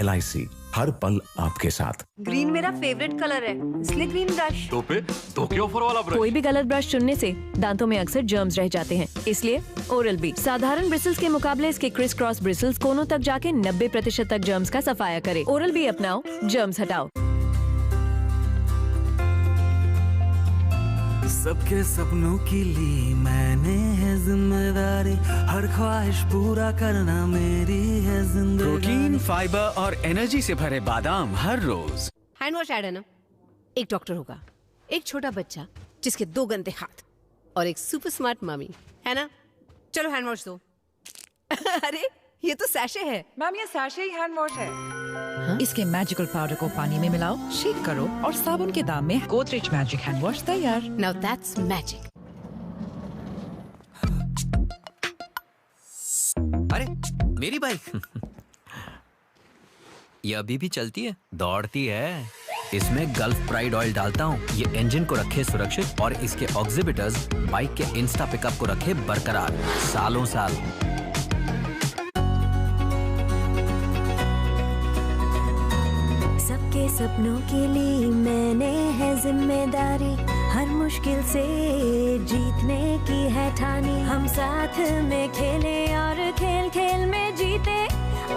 LIC, हर पल आपके साथ। ग्रीन मेरा फेवरेट कलर है, इसलिए ग्रीन ब्रश। तो फिर दो के ऑफर वाला ब्रश। कोई भी गलत ब्रश चुनने से दांतों में अक्सर जर्म्स रह जाते हैं, इसलिए ओरल बी साधारण ब्रिसल्स के मुकाबले इसके क्रिस क्रॉस ब्रिसल्स कोनों तक जाके 90% तक जर्म्स का सफाया करे। ओरल बी अपनाओ, जर्म्स हटाओ। सबके सपनों की ली मैंने है जिम्मेदारी, हर ख्वाहिश पूरा करना मेरी है जिंदगी। प्रोटीन, फाइबर और एनर्जी से भरे बादाम हर रोज। हैंड वॉश ऐड है ना? एक डॉक्टर होगा, एक छोटा बच्चा जिसके 2 गंदे हाथ और एक सुपर स्मार्ट मम्मी, है ना? चलो हैंड वॉश दो। अरे ये तो सैशे है। मैम ये सैशे ही हैंड वॉश है। हाँ? इसके मैजिकल पाउडर को पानी में मिलाओ, शेक करो और साबुन के दाम में गोदरेज मैजिक हैंड वॉश तैयार। Now that's magic. अरे मेरी बाइक ये अभी भी चलती है, दौड़ती है। इसमें गल्फ प्राइड ऑयल डालता हूँ। ये इंजन को रखे सुरक्षित और इसके ऑक्सीबिटर्स बाइक के इंस्टा पिकअप को रखे बरकरार सालों साल। सबके सपनों के लिए मैंने है जिम्मेदारी, हर मुश्किल से जीतने की है ठानी। हम साथ में खेले और खेल खेल में जीते,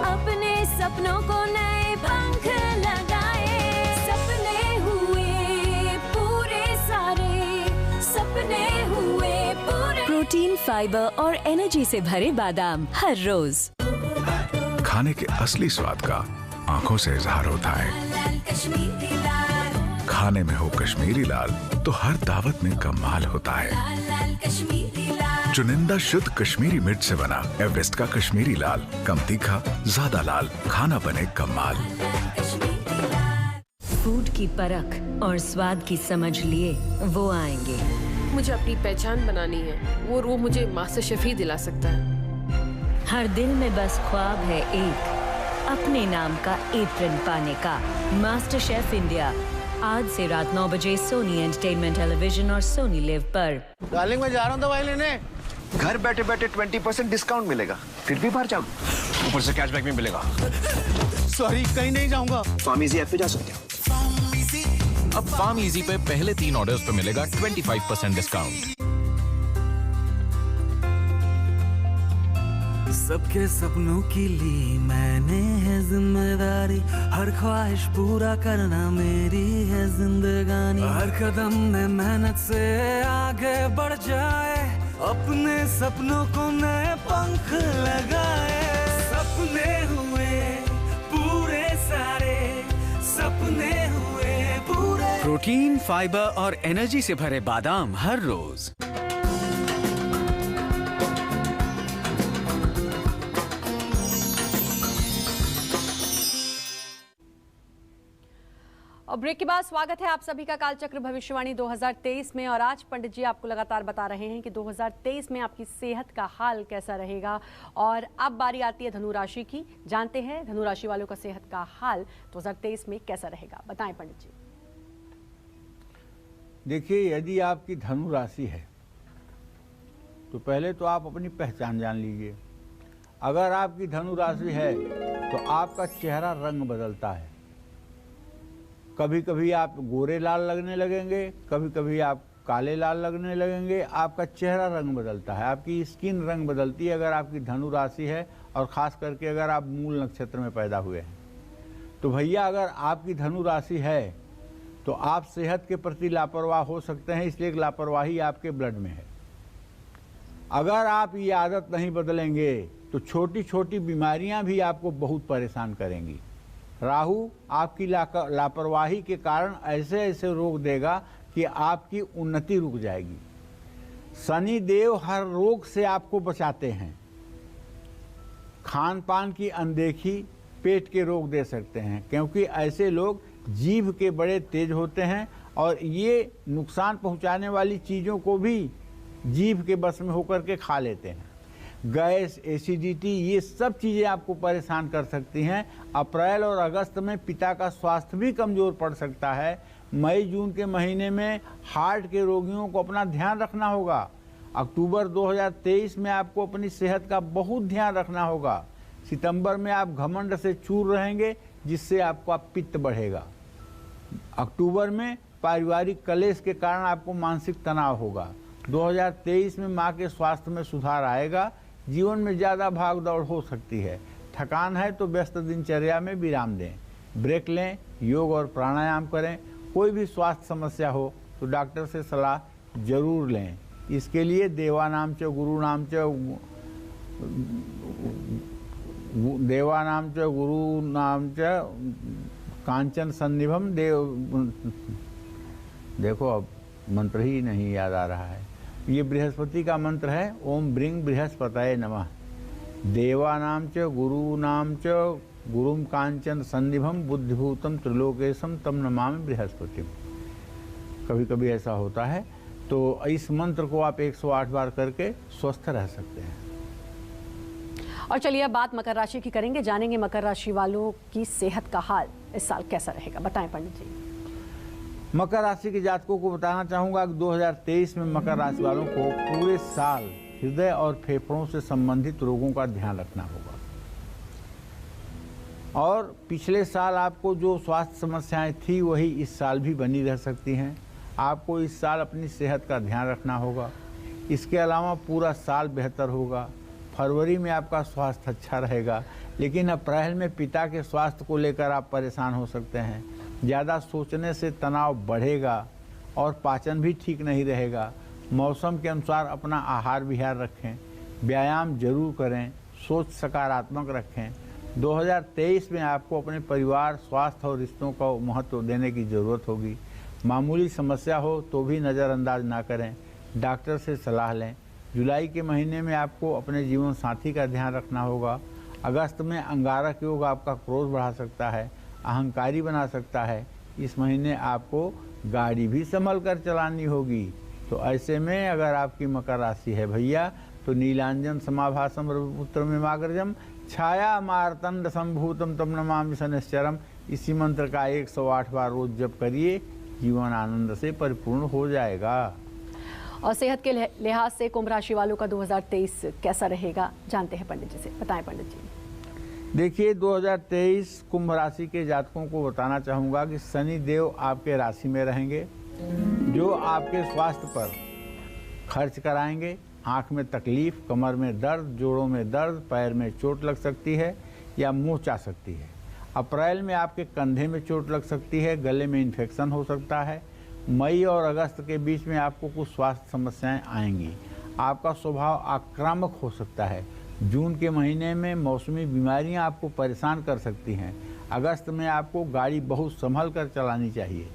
अपने सपनों को नए पंख लगाए। सपने हुए पूरे सारे, सपने हुए पूरे। प्रोटीन, फाइबर और एनर्जी से भरे बादाम हर रोज। खाने के असली स्वाद का आंखों से इजहार होता है। खाने में हो कश्मीरी लाल तो हर दावत में कमाल होता है। चुनिंदा शुद्ध कश्मीरी मिर्च से बना एवरेस्ट का कश्मीरी लाल, कम तीखा ज्यादा लाल, खाना बने कमाल। फूड की परख और स्वाद की समझ लिए वो आएंगे। मुझे अपनी पहचान बनानी है, वो मुझे मास्टर शेफ ही दिला सकता है। हर दिल में बस ख्वाब है एक, अपने नाम का एप्रन पाने का। मास्टर शेफ इंडिया आज से रात 9 बजे सोनी एंटरटेनमेंट टेलीविजन और सोनी लिव पर। डार्लिंग मैं जा रहा हूँ दवाई लेने। घर बैठे बैठे 20% डिस्काउंट मिलेगा, फिर भी बाहर जाऊँ, ऊपर से कैशबैक भी मिलेगा। सॉरी कहीं नहीं जाऊँगा। फार्म इजी ऐप पे जा सकते हैं। अब फार्म इजी पे पहले 3 ऑर्डर्स पे मिलेगा 25% डिस्काउंट। सबके सपनों की ली मैंने है जिम्मेदारी, हर ख्वाहिश पूरा करना मेरी है जिंदगानी। हर कदम में मेहनत से आगे बढ़ जाए, अपने सपनों को नए पंख लगाए। सपने हुए पूरे सारे, सपने हुए पूरे। प्रोटीन, फाइबर और एनर्जी से भरे बादाम हर रोज। और ब्रेक के बाद स्वागत है आप सभी का कालचक्र भविष्यवाणी 2023 में। और आज पंडित जी आपको लगातार बता रहे हैं कि 2023 में आपकी सेहत का हाल कैसा रहेगा। और अब बारी आती है धनु राशि की। जानते हैं धनु राशि वालों का सेहत का हाल 2023 में कैसा रहेगा, बताएं पंडित जी। देखिए, यदि आपकी धनु राशि है तो पहले तो आप अपनी पहचान जान लीजिए। अगर आपकी धनु राशि है तो आपका चेहरा रंग बदलता है। कभी कभी आप गोरे लाल लगने लगेंगे, कभी कभी आप काले लाल लगने लगेंगे। आपका चेहरा रंग बदलता है, आपकी स्किन रंग बदलती है अगर आपकी धनु राशि है, और ख़ास करके अगर आप मूल नक्षत्र में पैदा हुए हैं। तो भैया अगर आपकी धनु राशि है तो आप सेहत के प्रति लापरवाह हो सकते हैं, इसलिए लापरवाही आपके ब्लड में है। अगर आप ये आदत नहीं बदलेंगे तो छोटी छोटी बीमारियां भी आपको बहुत परेशान करेंगी। राहु आपकी लापरवाही के कारण ऐसे ऐसे रोग देगा कि आपकी उन्नति रुक जाएगी। शनि देव हर रोग से आपको बचाते हैं। खान पान की अनदेखी पेट के रोग दे सकते हैं, क्योंकि ऐसे लोग जीभ के बड़े तेज होते हैं और ये नुकसान पहुंचाने वाली चीज़ों को भी जीभ के बस में होकर के खा लेते हैं। गैस, एसिडिटी, ये सब चीज़ें आपको परेशान कर सकती हैं। अप्रैल और अगस्त में पिता का स्वास्थ्य भी कमज़ोर पड़ सकता है। मई जून के महीने में हार्ट के रोगियों को अपना ध्यान रखना होगा। अक्टूबर 2023 में आपको अपनी सेहत का बहुत ध्यान रखना होगा। सितंबर में आप घमंड से चूर रहेंगे, जिससे आपका पित्त बढ़ेगा। अक्टूबर में पारिवारिक कलेश के कारण आपको मानसिक तनाव होगा। 2023 में माँ के स्वास्थ्य में सुधार आएगा। जीवन में ज़्यादा भाग दौड़ हो सकती है। थकान है तो व्यस्त दिनचर्या में विराम दें, ब्रेक लें, योग और प्राणायाम करें। कोई भी स्वास्थ्य समस्या हो तो डॉक्टर से सलाह जरूर लें। इसके लिए देवानाम च गुरुनाम च कांचन सन्निभम देव। देखो अब मंत्र ही नहीं याद आ रहा है। ये बृहस्पति का मंत्र है, ओम ब्रिंग बृहस्पतये नमः। देवानाम च गुरुनाम च गुरुम कांचन सन्निभम बुद्धिभूतम त्रिलोकेशम तम नमामि बृहस्पतिम। कभी कभी ऐसा होता है, तो इस मंत्र को आप 108 बार करके स्वस्थ रह सकते हैं। और चलिए अब बात मकर राशि की करेंगे। जानेंगे मकर राशि वालों की सेहत का हाल इस साल कैसा रहेगा, बताएं पंडित जी। मकर राशि के जातकों को बताना चाहूँगा कि 2023 में मकर राशि वालों को पूरे साल हृदय और फेफड़ों से संबंधित रोगों का ध्यान रखना होगा। और पिछले साल आपको जो स्वास्थ्य समस्याएं थी वही इस साल भी बनी रह सकती हैं। आपको इस साल अपनी सेहत का ध्यान रखना होगा। इसके अलावा पूरा साल बेहतर होगा। फरवरी में आपका स्वास्थ्य अच्छा रहेगा, लेकिन अप्रैल में पिता के स्वास्थ्य को लेकर आप परेशान हो सकते हैं। ज़्यादा सोचने से तनाव बढ़ेगा और पाचन भी ठीक नहीं रहेगा। मौसम के अनुसार अपना आहार विहार रखें, व्यायाम जरूर करें, सोच सकारात्मक रखें। 2023 में आपको अपने परिवार, स्वास्थ्य और रिश्तों को महत्व देने की ज़रूरत होगी। मामूली समस्या हो तो भी नज़रअंदाज ना करें, डॉक्टर से सलाह लें। जुलाई के महीने में आपको अपने जीवन साथी का ध्यान रखना होगा। अगस्त में अंगारक योग आपका क्रोध बढ़ा सकता है, अहंकारी बना सकता है। इस महीने आपको गाड़ी भी संभल कर चलानी होगी। तो ऐसे में अगर आपकी मकर राशि है भैया, तो नीलांजन समाभासम रविपुत्र मेमाग्रजम छाया मारतंड संभूतम तम नमामि शनैश्चरम, इसी मंत्र का 108 बार रोज जप करिए, जीवन आनंद से परिपूर्ण हो जाएगा। और सेहत के लिहाज से कुंभ राशि वालों का 2023 कैसा रहेगा, जानते हैं पंडित जी से। बताएं पंडित जी। देखिए, 2023 कुंभ राशि के जातकों को बताना चाहूँगा कि शनि देव आपके राशि में रहेंगे, जो आपके स्वास्थ्य पर खर्च कराएंगे। आँख में तकलीफ, कमर में दर्द, जोड़ों में दर्द, पैर में चोट लग सकती है या मुँह चा सकती है। अप्रैल में आपके कंधे में चोट लग सकती है, गले में इन्फेक्शन हो सकता है। मई और अगस्त के बीच में आपको कुछ स्वास्थ्य समस्याएं आएंगी। आपका स्वभाव आक्रामक हो सकता है। जून के महीने में मौसमी बीमारियां आपको परेशान कर सकती हैं। अगस्त में आपको गाड़ी बहुत संभल कर चलानी चाहिए।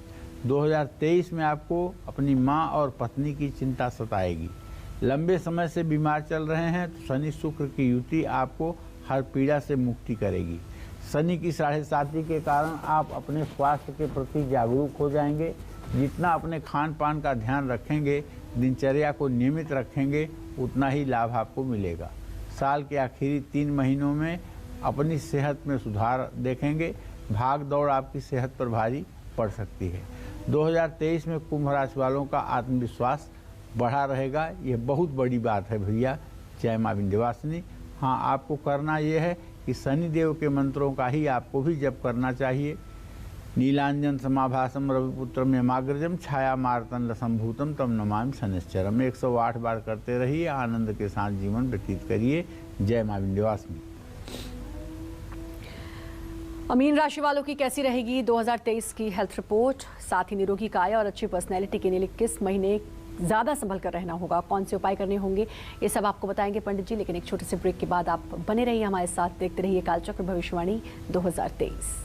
2023 में आपको अपनी मां और पत्नी की चिंता सताएगी। लंबे समय से बीमार चल रहे हैं तो शनि शुक्र की युति आपको हर पीड़ा से मुक्ति करेगी। शनि की 7.5 के कारण आप अपने स्वास्थ्य के प्रति जागरूक हो जाएंगे। जितना अपने खान पान का ध्यान रखेंगे, दिनचर्या को नियमित रखेंगे, उतना ही लाभ आपको मिलेगा। साल के आखिरी 3 महीनों में अपनी सेहत में सुधार देखेंगे। भाग दौड़ आपकी सेहत पर भारी पड़ सकती है। 2023 में कुंभ राशि वालों का आत्मविश्वास बढ़ा रहेगा। यह बहुत बड़ी बात है भैया। जय मां विंध्यवासिनी। हाँ, आपको करना यह है कि शनि देव के मंत्रों का ही आपको भी जप करना चाहिए। नीलांजन समाभासम रविपुत्र मेमाग्रजम छाया मारतंड संभूतम तम नमामि शनैश्चरम, 108 बार करते रहिए। आनंद के साथ जीवन व्यतीत करिए। जय मां विंध्यवासिनी। मीन राशि वालों की कैसी रहेगी 2023 की हेल्थ रिपोर्ट, साथ ही निरोगी काया और अच्छी पर्सनैलिटी के लिए किस महीने ज़्यादा संभल कर रहना होगा, कौन से उपाय करने होंगे, ये सब आपको बताएंगे पंडित जी। लेकिन एक छोटे से ब्रेक के बाद आप बने रहिए हमारे साथ, देखते रहिए कालचक्र भविष्यवाणी 2023।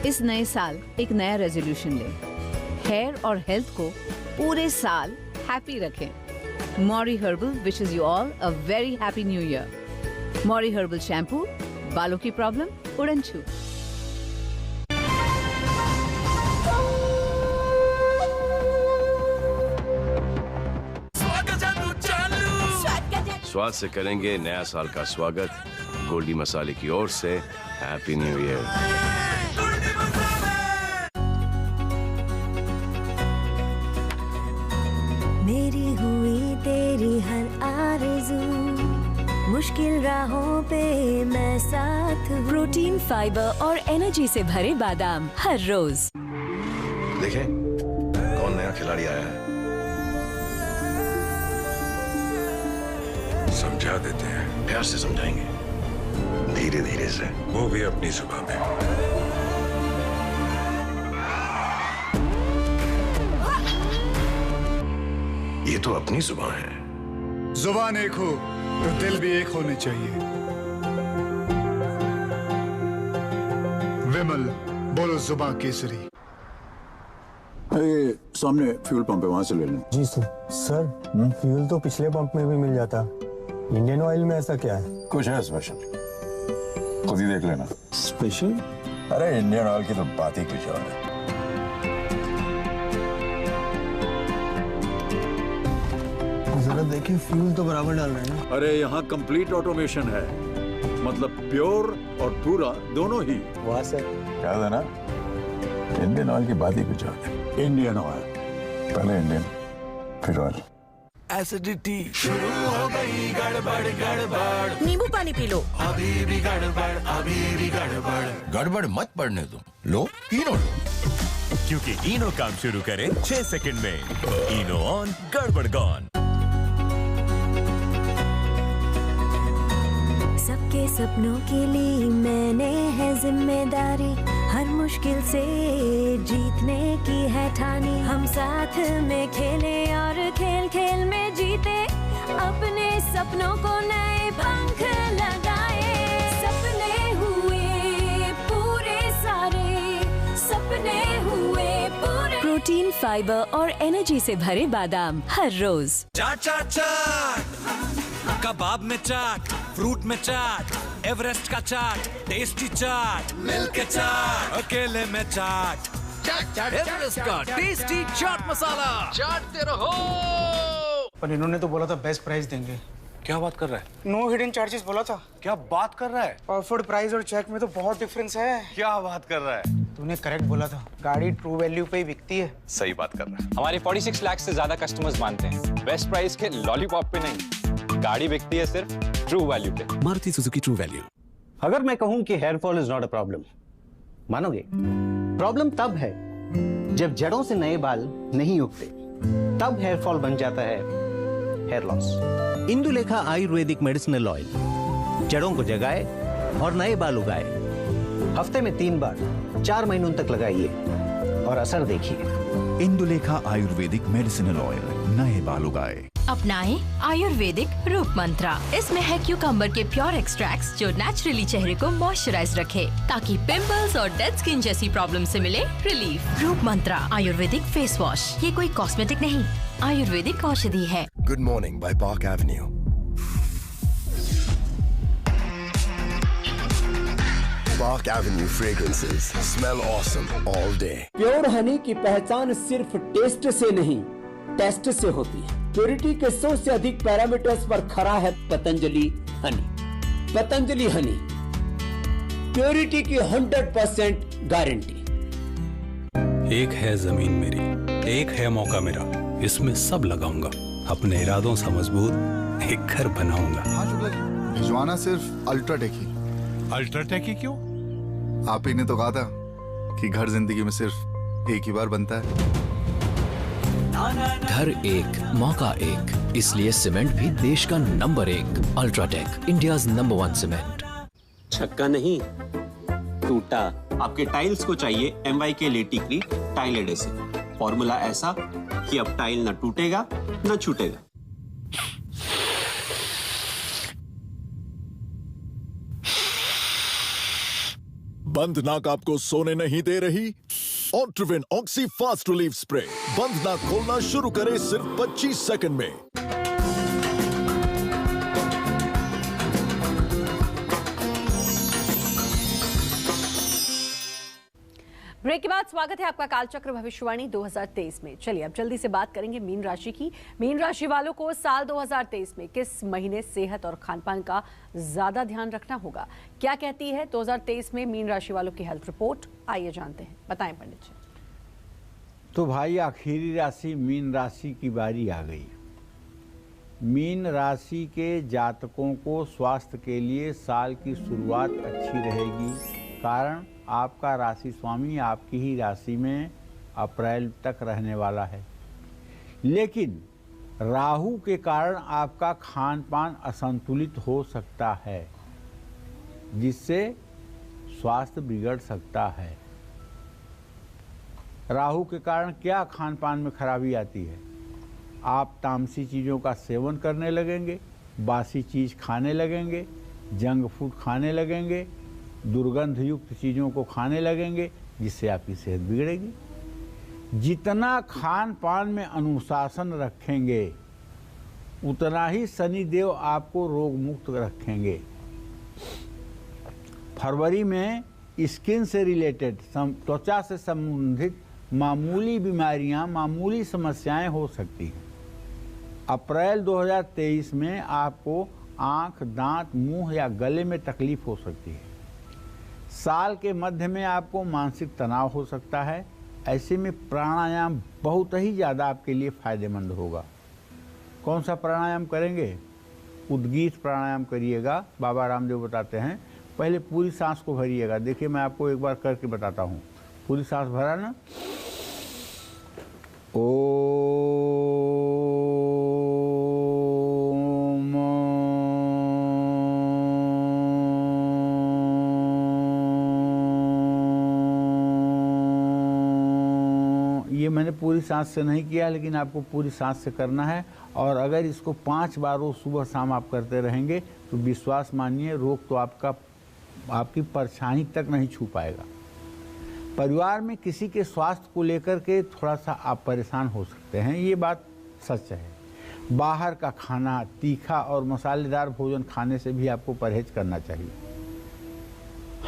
इस नए साल एक नया रेजोल्यूशन लें। हेयर और हेल्थ को पूरे साल हैप्पी रखें। मॉरी herbal wishes you all a very happy new year. मॉरी हर्बल शैम्पू, बालों की प्रॉब्लम उड़न छू। स्वाद से करेंगे नया साल का स्वागत। गोल्डी मसाले की ओर से हैप्पी न्यू ईयर। मेरी हुई तेरी हर आरज़ू, मुश्किल राहों पे मैं साथ हूँ। प्रोटीन, फाइबर और एनर्जी से भरे बादाम हर रोज। देखें कौन नया खिलाड़ी आया है। समझा देते हैं। प्यार से समझाएंगे, धीरे धीरे से। वो भी अपनी सुबह में। ये तो अपनी जुबान है। जुबान एक हो तो दिल भी एक होने चाहिए। विमल, बोलो जुबान केसरी। ये सामने फ्यूल पंप है, वहां से ले लें। जी सर, फ्यूल तो पिछले पंप में भी मिल जाता, इंडियन ऑयल में ऐसा क्या है? कुछ है स्पेशल, खुद ही देख लेना। स्पेशल? अरे इंडियन ऑयल की तो बात ही कुछ और है। जरा जरा देखिए फ्यूल तो बराबर डाल रहे हैं। अरे यहाँ कंप्लीट ऑटोमेशन है, मतलब प्योर और पूरा दोनों ही। वाह सर। याद है ना, इंडियन ऑयल की बात ही कुछ और है। इंडियन ऑयल, पहले इंडियन फिर ऑयल। एसिडिटी शुरू हो गई, गड़बड़ गड़बड़, नींबू पानी पी लो। अभी भी गड़बड़, अभी भी गड़बड़। गड़बड़ मत पड़ने दो, लो इनो लो, क्योंकि इनो काम शुरू करे 6 सेकंड में। इनो ऑन, गड़बड़ गॉन। सबके सपनों के लिए मैंने है जिम्मेदारी, हर मुश्किल से जीतने की है ठानी। हम साथ में खेले और खेल खेल में जीते, अपने सपनों को नए पंख लगाए। सपने हुए पूरे सारे, सपने हुए पूरे। प्रोटीन, फाइबर और एनर्जी से भरे बादाम हर रोज। चाट चाट चाट, कबाब में चाट, फ्रूट में चाट, एवरेस्ट का चाट, टेस्टी चाट, मिल्क चाट, अकेले में चाट, चाट चाट एवरेस्ट का टेस्टी चाट मसाला, चाटते रहो। पर इन्होंने तो बोला था बेस्ट प्राइस देंगे। क्या बात कर रहा है? नो हिडन चार्जेस बोला था। क्या बात कर रहा है? ऑफर्ड प्राइस और चेक में तो बहुत डिफरेंस है। क्या बात कर रहा है? तूने करेक्ट बोला था, गाड़ी ट्रू वैल्यू पे ही बिकती है। सही बात कर रहा है। हमारे 46 लाख से ज्यादा कस्टमर्स मानते हैं, बेस्ट प्राइस के लॉलीपॉप पे नहीं, गाड़ी बिकती है सिर्फ ट्रू वैल्यू पे। Maruti Suzuki true value. अगर मैं कहूं कि hair fall is not a problem, मानोगे? प्रॉब्लम तब है जब जड़ों से नए बाल नहीं उगते, तब हेयर फॉल बन जाता है hair loss. Indulekha ayurvedic medicinal oil जड़ों को जगाए और नए बाल उगाए। हफ्ते में 3 बार 4 महीनों तक लगाइए और असर देखिए। इंदुलेखा आयुर्वेदिक मेडिसिनल ऑयल, नए बाल उगाए। अपनाएं आयुर्वेदिक रूप मंत्रा। इसमें है क्यूकम्बर के प्योर एक्सट्रैक्ट्स जो नेचुरली चेहरे को मॉइस्चराइज रखे, ताकि पिंपल्स और डेड स्किन जैसी प्रॉब्लम से मिले रिलीफ। रूप मंत्रा आयुर्वेदिक फेस वॉश, ये कोई कॉस्मेटिक नहीं, आयुर्वेदिक औषधि है। Good morning by Park Avenue. Park Avenue fragrances smell awesome all day. Pure Honey की पहचान सिर्फ टेस्ट से नहीं, टेस्ट से होती है। प्योरिटी के 100 से अधिक पैरामीटर्स पर खरा है पतंजलि हनी। पतंजलि हनी, प्योरिटी की 100% गारंटी। एक है जमीन मेरी, एक है मौका मेरा, इसमें सब लगाऊंगा, अपने इरादों से मजबूत एक घर बनाऊंगा। हाँ शुक्ला जी, भिजवाना सिर्फ अल्ट्राटेक ही। अल्ट्राटेक ही क्यों? आप ही ने तो कहा था कि घर जिंदगी में सिर्फ एक ही बार बनता है। घर एक, मौका एक, इसलिए सीमेंट भी देश का number 1। UltraTech, India's number 1 cement. छक्का नहीं, टूटा। आपके टाइल्स को चाहिए MY के लेटिक्री टाइल एडेसिव। फॉर्मूला ऐसा कि अब टाइल न टूटेगा न छूटेगा। बंद नाक आपको सोने नहीं दे रही? ऑट्रिविन ऑक्सी फास्ट रिलीफ स्प्रे बंद नाक खोलना शुरू करे सिर्फ 25 सेकंड में। ब्रेक के बाद स्वागत है आपका कालचक्र भविष्यवाणी 2023 में। चलिए अब जल्दी से बात करेंगे मीन राशि की। मीन राशि वालों को साल 2023 में किस महीने सेहत और खानपान का ज्यादा ध्यान रखना होगा, क्या कहती है 2023 में मीन राशि वालों की हेल्थ रिपोर्ट, आइए जानते हैं। बताएं पंडित जी। तो भाई आखिरी राशि मीन राशि की बारी आ गई। मीन राशि के जातकों को स्वास्थ्य के लिए साल की शुरुआत अच्छी रहेगी, कारण आपका राशि स्वामी आपकी ही राशि में अप्रैल तक रहने वाला है। लेकिन राहु के कारण आपका खान पान असंतुलित हो सकता है, जिससे स्वास्थ्य बिगड़ सकता है। राहु के कारण क्या खान पान में खराबी आती है? आप तामसी चीज़ों का सेवन करने लगेंगे, बासी चीज़ खाने लगेंगे, जंक फूड खाने लगेंगे, दुर्गंध युक्त चीज़ों को खाने लगेंगे, जिससे आपकी सेहत बिगड़ेगी। जितना खान पान में अनुशासन रखेंगे, उतना ही शनिदेव आपको रोग मुक्त रखेंगे। फरवरी में स्किन से रिलेटेड, त्वचा से संबंधित मामूली बीमारियां, मामूली समस्याएं हो सकती हैं। अप्रैल 2023 में आपको आंख, दांत, मुंह या गले में तकलीफ हो सकती है। साल के मध्य में आपको मानसिक तनाव हो सकता है। ऐसे में प्राणायाम बहुत ही ज़्यादा आपके लिए फायदेमंद होगा। कौन सा प्राणायाम करेंगे? उद्गीत प्राणायाम करिएगा। बाबा रामदेव बताते हैं, पहले पूरी सांस को भरिएगा। देखिए मैं आपको एक बार करके बताता हूँ। पूरी सांस भरा ना, ये मैंने पूरी सांस से नहीं किया, लेकिन आपको पूरी सांस से करना है। और अगर इसको 5 बार रोज सुबह शाम आप करते रहेंगे तो विश्वास मानिए, रोग तो आपकी परछाई तक नहीं छू पाएगा। परिवार में किसी के स्वास्थ्य को लेकर के थोड़ा सा आप परेशान हो सकते हैं, ये बात सच है। बाहर का खाना, तीखा और मसालेदार भोजन खाने से भी आपको परहेज करना चाहिए।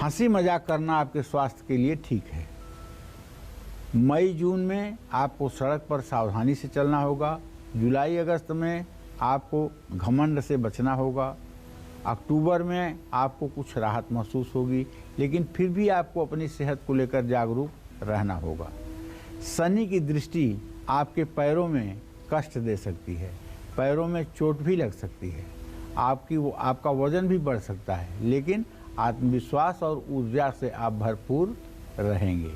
हंसी मजाक करना आपके स्वास्थ्य के लिए ठीक है। मई जून में आपको सड़क पर सावधानी से चलना होगा। जुलाई अगस्त में आपको घमंड से बचना होगा। अक्टूबर में आपको कुछ राहत महसूस होगी, लेकिन फिर भी आपको अपनी सेहत को लेकर जागरूक रहना होगा। शनि की दृष्टि आपके पैरों में कष्ट दे सकती है, पैरों में चोट भी लग सकती है, आपका वजन भी बढ़ सकता है, लेकिन आत्मविश्वास और ऊर्जा से आप भरपूर रहेंगे।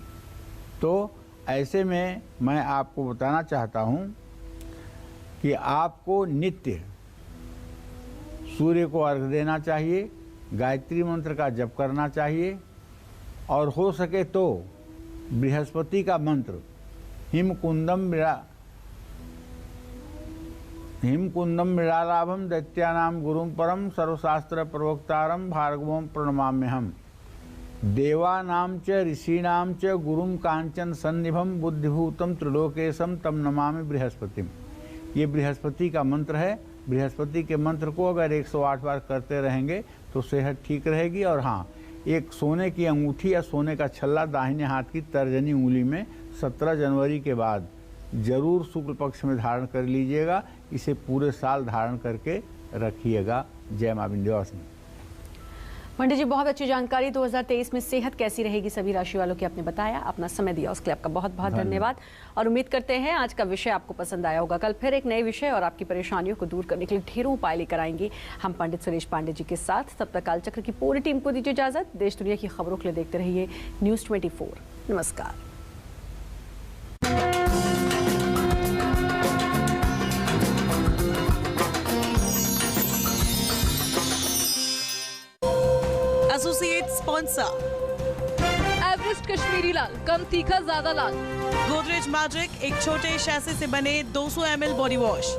तो ऐसे में मैं आपको बताना चाहता हूँ कि आपको नित्य सूर्य को अर्घ देना चाहिए, गायत्री मंत्र का जप करना चाहिए, और हो सके तो बृहस्पति का मंत्र हिमकुंदम मृणालाभम दैत्यानाम गुरुम परम सर्वशास्त्र प्रवक्तारम भार्गवम प्रणमाम्यहम देवानां च ऋषीणां च गुरुम कांचन सन्निभम बुद्धिभूतम त्रिलोकेशम तम नमामि बृहस्पतिम। ये बृहस्पति का मंत्र है। बृहस्पति के मंत्र को अगर 108 बार करते रहेंगे तो सेहत ठीक रहेगी। और हाँ, एक सोने की अंगूठी या सोने का छल्ला दाहिने हाथ की तर्जनी उंगली में 17 जनवरी के बाद जरूर शुक्ल पक्ष में धारण कर लीजिएगा। इसे पूरे साल धारण करके रखिएगा। जय मां विंध्यवासिनी। पंडित जी, बहुत अच्छी जानकारी। 2023 में सेहत कैसी रहेगी सभी राशि वालों की आपने बताया। अपना समय दिया उसके लिए आपका बहुत बहुत धन्यवाद। और उम्मीद करते हैं आज का विषय आपको पसंद आया होगा। कल फिर एक नए विषय और आपकी परेशानियों को दूर करने के लिए ढेरों उपाय लेकर आएंगे हम पंडित सुरेश पांडे जी के साथ। तब तक कालचक्र की पूरी टीम को दीजिए इजाजत। देश दुनिया की खबरों के लिए देखते रहिए न्यूज़ 24। नमस्कार। एसोसिएट स्पॉन्सर एवरेस्ट कश्मीरी लाल, कम तीखा ज्यादा लाल। गोदरेज मैजिक, एक छोटे शैसे से बने 200 ml बॉडी वॉश।